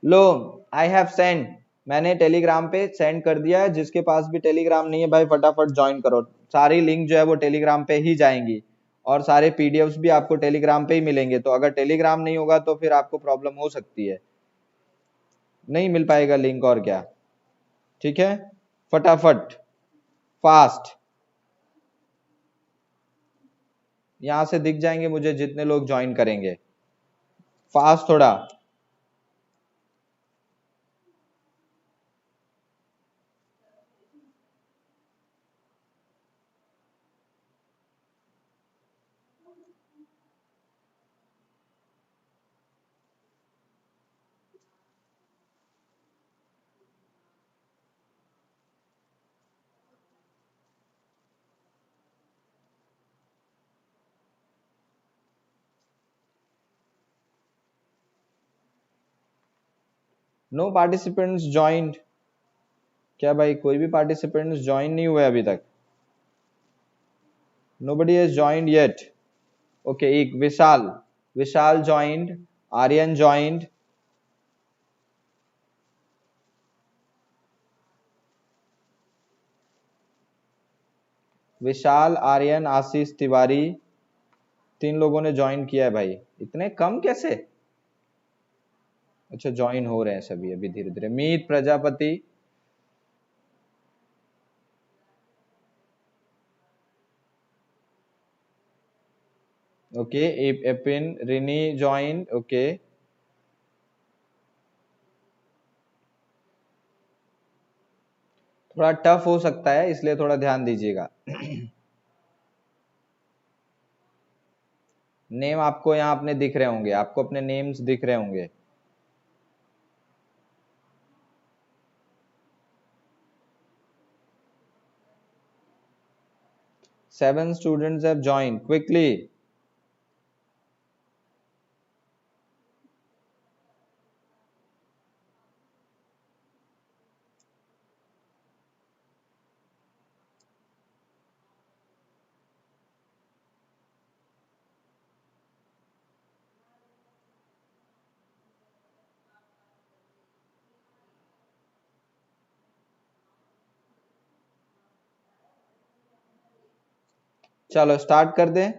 लो, आई हैव सेंड, मैंने टेलीग्राम पे सेंड कर दिया है। जिसके पास भी टेलीग्राम नहीं है भाई फटाफट ज्वाइन करो। सारी लिंक जो है वो टेलीग्राम पे ही जाएंगी और सारे पीडीएफ्स भी आपको टेलीग्राम पे ही मिलेंगे। तो अगर टेलीग्राम नहीं होगा तो फिर आपको प्रॉब्लम हो सकती है, नहीं मिल पाएगा लिंक और क्या। ठीक है, फटाफट, फास्ट, यहां से दिख जाएंगे मुझे जितने लोग ज्वाइन करेंगे। फास्ट थोड़ा। नो पार्टिसिपेंट्स ज्वाइंट, क्या भाई कोई भी पार्टिसिपेंट्स ज्वाइन नहीं हुए अभी तक? nobody has joined yet. Okay, एक विशाल, विशाल ज्वाइंड, आर्यन ज्वाइंड, विशाल, आर्यन, आशीष तिवारी, 3 लोगों ने ज्वाइन किया है भाई। इतने कम कैसे? अच्छा ज्वाइन हो रहे हैं सभी अभी धीरे धीरे। मीत Prajapati, okay, एपिन, Rini join, okay. थोड़ा टफ हो सकता है इसलिए थोड़ा ध्यान दीजिएगा। नेम आपको यहाँ अपने दिख रहे होंगे, आपको अपने नेम्स दिख रहे होंगे। Seven students have joined quickly. चलो स्टार्ट कर दें।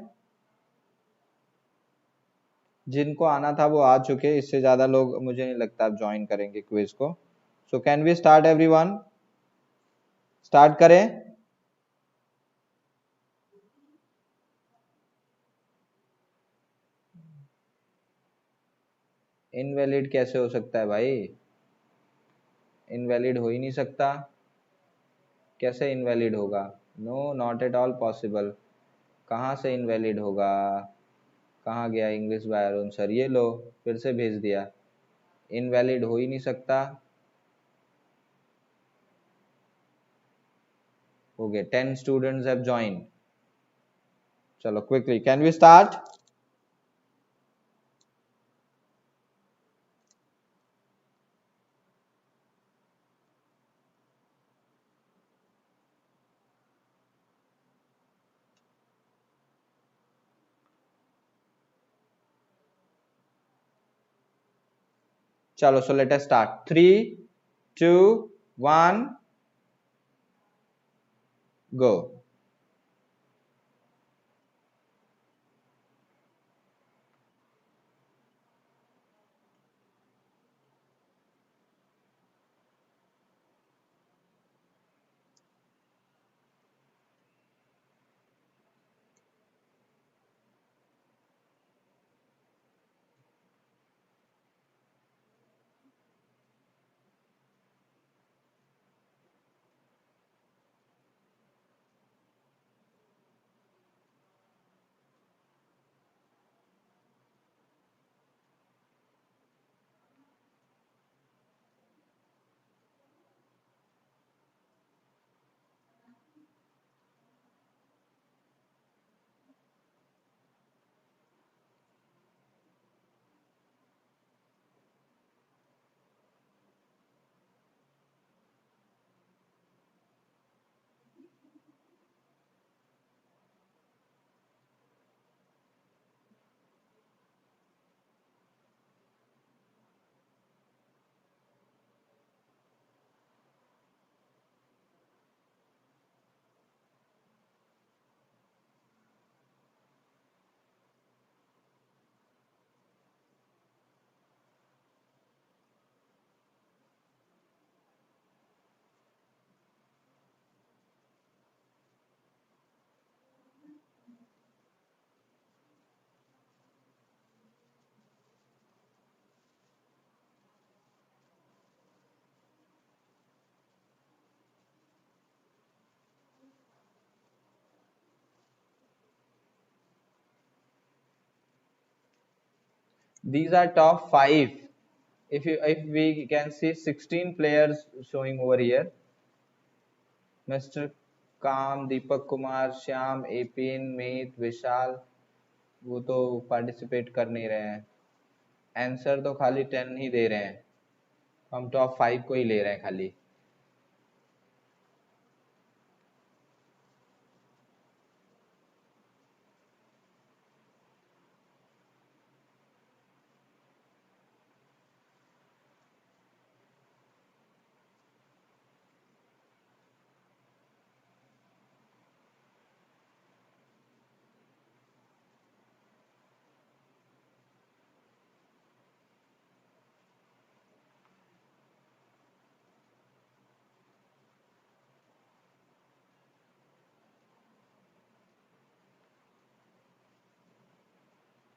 जिनको आना था वो आ चुके, इससे ज्यादा लोग मुझे नहीं लगता अब ज्वाइन करेंगे क्विज को। So can we start everyone? Start करें? इनवैलिड कैसे हो सकता है भाई? इनवैलिड हो ही नहीं सकता। कैसे इनवैलिड होगा? No, not at all possible. कहाँ से इनवैलिड होगा? कहाँ गया इंग्लिश बाय अरुण सर? ये लो, फिर से भेज दिया। इनवैलिड हो ही नहीं सकता। हो गए, 10 स्टूडेंट्स हैव ज्वाइन। चलो क्विकली कैन वी स्टार्ट? चलो सो let us start. 3, 2, 1, go. These are top 5. If we can see 16 players showing over here. Mr. Kam, Deepak Kumar, Shyam, Apin, Meet, Vishal, वो तो participate कर नहीं रहे हैं. Answer तो खाली 10 ही दे रहे हैं. हम टॉप 5 को ही ले रहे हैं खाली.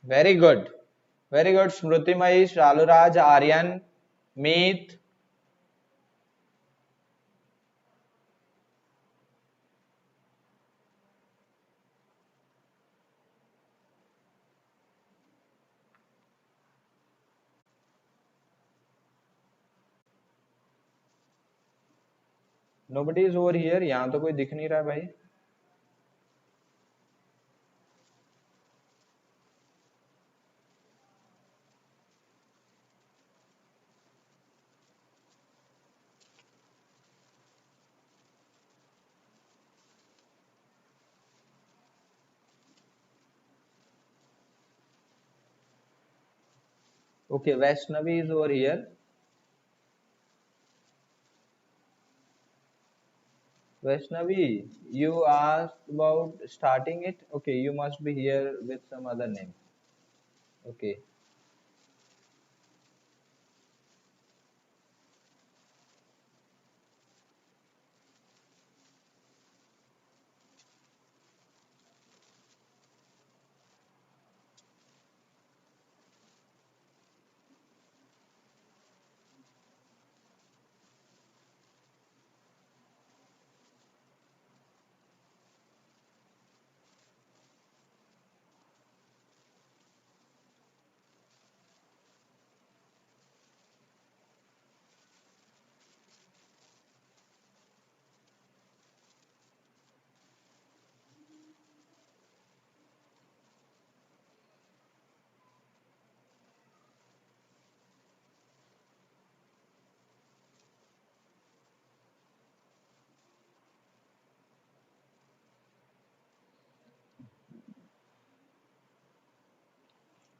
Very good, very good. Smritimayi, Shaluraj, Aryan, Meet. Nobody is over here. यहाँ तो कोई दिख नहीं रहा है भाई. Okay, Vaishnavi is over here. Vaishnavi, you asked about starting it. Okay, you must be here with some other name. Okay.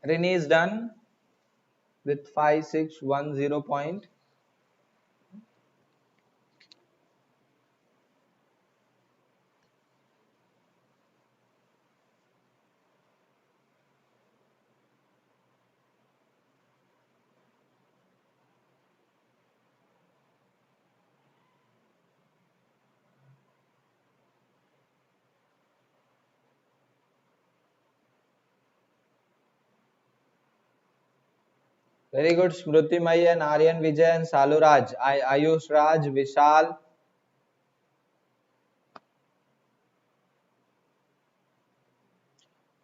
Rini is done with 5610 point. Very good, Smriti Mai and Aryan Vijay and Saluraj. Ayush Raj, Vishal.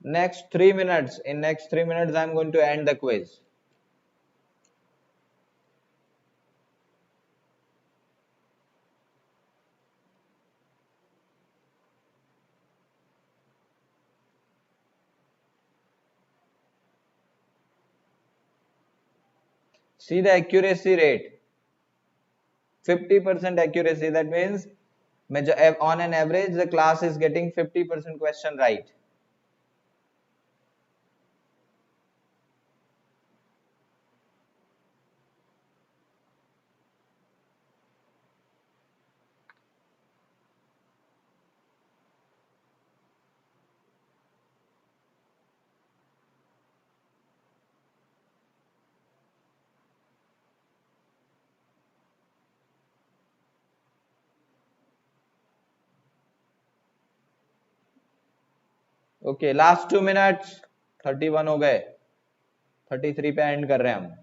Next 3 minutes. In next 3 minutes, I'm going to end the quiz. See the accuracy rate. 50% accuracy. That means on an average, the class is getting 50% question right. Okay, last 2 minutes. 31 हो गए. 33 पे and कर रहे हैं हम.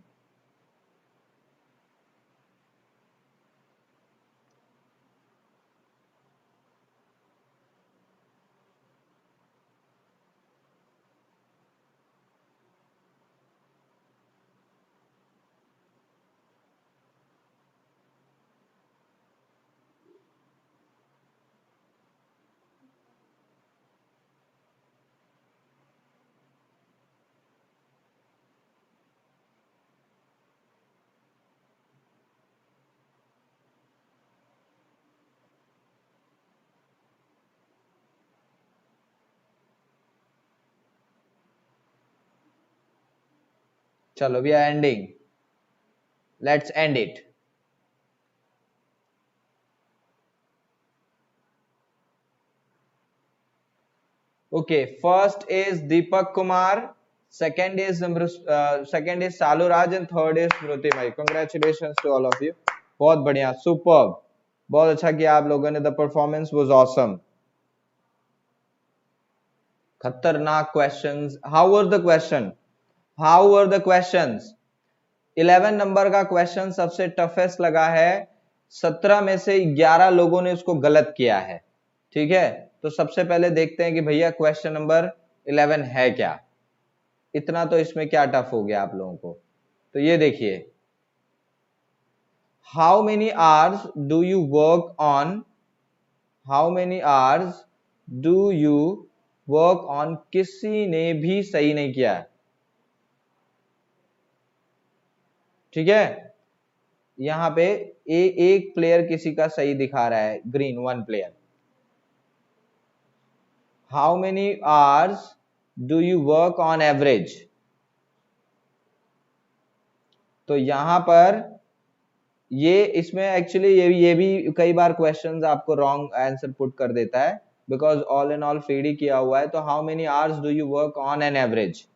चलो we are ending, let's end it. Okay, first is Deepak Kumar, second is Salu Raj and third is Smruti Bhai. Congratulations to all of you. बहुत बढ़िया, सुपर्ब, बहुत अच्छा किया आप लोगों ने। The performance was awesome. खतरनाक questions. How were the question? How were the questions? 11 number का क्वेश्चन सबसे टफेस्ट लगा है। 17 में से 11 लोगों ने उसको गलत किया है। ठीक है, तो सबसे पहले देखते हैं कि भैया क्वेश्चन नंबर 11 है क्या। इतना तो इसमें क्या टफ हो गया आप लोगों को। तो ये देखिए, how many hours do you work on, how many hours do you work on, किसी ने भी सही नहीं किया। ठीक है, यहां पे एक प्लेयर किसी का सही दिखा रहा है, green, one player. How many hours do you work on average, तो यहां पर ये इसमें एक्चुअली ये भी कई बार क्वेश्चंस आपको रॉन्ग आंसर पुट कर देता है, because all in all feed ही किया हुआ है। तो how many hours do you work on an average.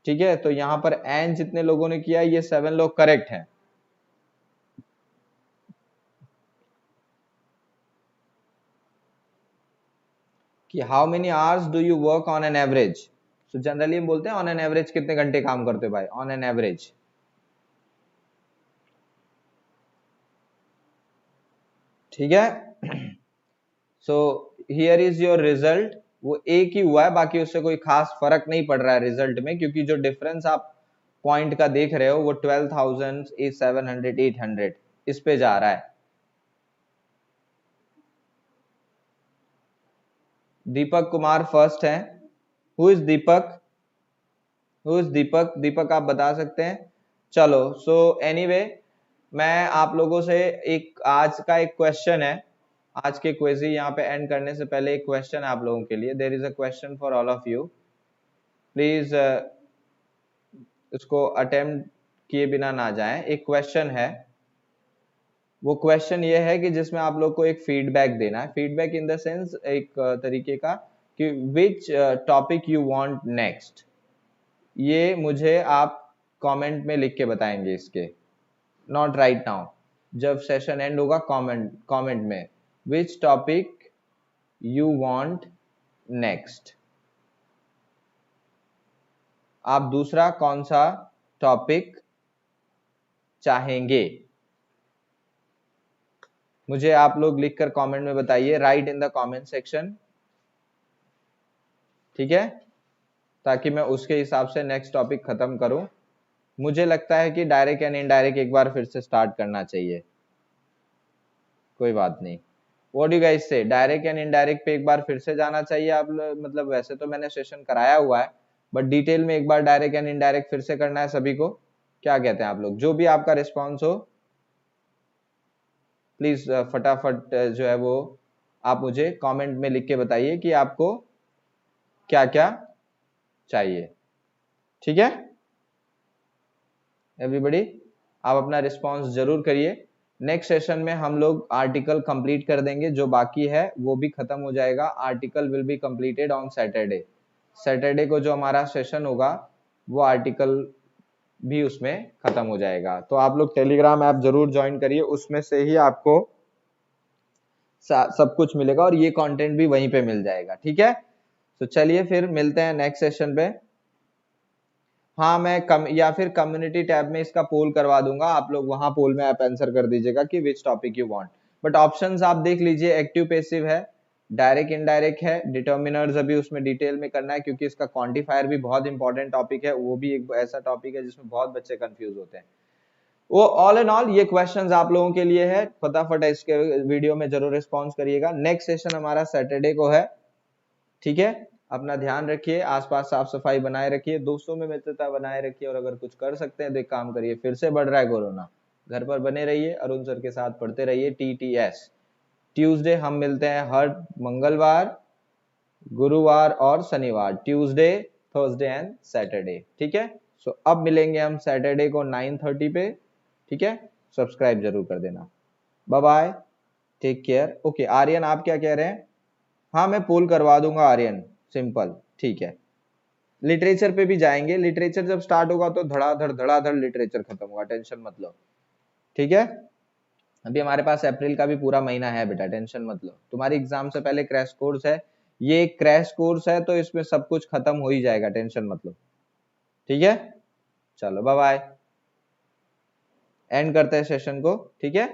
ठीक है, तो यहां पर एन जितने लोगों ने किया, ये 7 लोग करेक्ट हैं। कि how many hours do you work on an average, तो जनरली हम बोलते हैं ऑन एन एवरेज कितने घंटे काम करते हो भाई, ऑन एन एवरेज। ठीक है, so here is your result. वो एक ही हुआ है, बाकी उससे कोई खास फर्क नहीं पड़ रहा है रिजल्ट में, क्योंकि जो डिफरेंस आप पॉइंट का देख रहे हो वो 12,000, 700, 800 इस पे जा रहा है। दीपक कुमार फर्स्ट है। Who is Deepak? Who is Deepak? Deepak आप बता सकते हैं? चलो, सो एनीवे, मैं आप लोगों से एक आज का एक क्वेश्चन है, आज के क्विज यहाँ पे एंड करने से पहले एक क्वेश्चन है आप लोगों के लिए। There is a question for all of you, please इसको अटेम्प्ट किए बिना ना जाएं। एक क्वेश्चन है, वो क्वेश्चन ये है कि जिसमें आप लोग को एक फीडबैक देना है। फीडबैक इन द सेंस एक तरीके का कि which topic you want next, ये मुझे आप कमेंट में लिख के बताएंगे इसके, नॉट राइट नाउ, जब सेशन एंड होगा कमेंट में, which topic you want next. आप दूसरा कौन सा टॉपिक चाहेंगे, मुझे आप लोग लिखकर कमेंट में बताइए, right in the comment section. ठीक है, ताकि मैं उसके हिसाब से नेक्स्ट टॉपिक खत्म करूं। मुझे लगता है कि डायरेक्ट एंड इनडायरेक्ट एक बार फिर से स्टार्ट करना चाहिए, कोई बात नहीं। व्हाट डू गाइस से, डायरेक्ट एंड इनडायरेक्ट पे एक बार फिर से जाना चाहिए आप, मतलब वैसे तो मैंने सेशन कराया हुआ है, बट डिटेल में एक बार डायरेक्ट एंड इनडायरेक्ट फिर से करना है सभी को। क्या कहते हैं आप लोग? जो भी आपका रिस्पॉन्स हो प्लीज फटाफट जो है वो आप मुझे कमेंट में लिख के बताइए कि आपको क्या क्या चाहिए। ठीक है एवरीबॉडी, आप अपना रिस्पॉन्स जरूर करिए। नेक्स्ट सेशन में हम लोग आर्टिकल कंप्लीट कर देंगे, जो बाकी है वो भी खत्म हो जाएगा। Article will be completed on Saturday. Saturday को जो हमारा सेशन होगा वो आर्टिकल भी उसमें खत्म हो जाएगा। तो आप लोग टेलीग्राम ऐप जरूर ज्वाइन करिए, उसमें से ही आपको सब कुछ मिलेगा और ये कंटेंट भी वहीं पे मिल जाएगा। ठीक है, तो चलिए फिर मिलते हैं नेक्स्ट सेशन पे। हाँ, मैं या फिर कम्युनिटी टैब में इसका पोल करवा दूंगा, आप लोग वहां पोल में आप आंसर कर दीजिएगा कि which topic you want. But options आप देख लीजिए, एक्टिव पैसिव है, डायरेक्ट इनडायरेक्ट है, डिटर्मिनर्स अभी उसमें डिटेल में करना है, क्योंकि इसका क्वांटिफायर भी बहुत इंपॉर्टेंट टॉपिक है। वो भी एक ऐसा टॉपिक है जिसमें बहुत बच्चे कंफ्यूज होते हैं। वो ऑल इन ऑल ये क्वेश्चंस आप लोगों के लिए है, फटाफट इसके वीडियो में जरूर रिस्पॉन्स करिएगा। नेक्स्ट सेशन हमारा सैटरडे को है। ठीक है, अपना ध्यान रखिए, आसपास साफ सफाई बनाए रखिए, दोस्तों में मित्रता बनाए रखिए, और अगर कुछ कर सकते हैं तो एक काम करिए, फिर से बढ़ रहा है कोरोना, घर पर बने रहिए, अरुण सर के साथ पढ़ते रहिए TTS। ट्यूसडे हम मिलते हैं हर मंगलवार, गुरुवार और शनिवार, ट्यूसडे, थर्सडे एंड सैटरडे। ठीक है, सो अब मिलेंगे हम सैटरडे को 9:30 पे, ठीक है। सब्सक्राइब जरूर कर देना। Bye bye, take care. Okay Aryan आप क्या कह रहे हैं? हाँ मैं पोल करवा दूंगा आर्यन, सिंपल, ठीक है। लिटरेचर पे भी जाएंगे, लिटरेचर जब स्टार्ट होगा तो धड़ाधड़ लिटरेचर खत्म होगा, टेंशन मत लो, ठीक है। अभी हमारे पास अप्रैल का भी पूरा महीना है बेटा, टेंशन मत लो। तुम्हारी एग्जाम से पहले क्रैश कोर्स है, ये एक क्रैश कोर्स है तो इसमें सब कुछ खत्म हो ही जाएगा, टेंशन मत लो, ठीक है। चलो बाय बाय, एंड करते हैं सेशन को, ठीक है।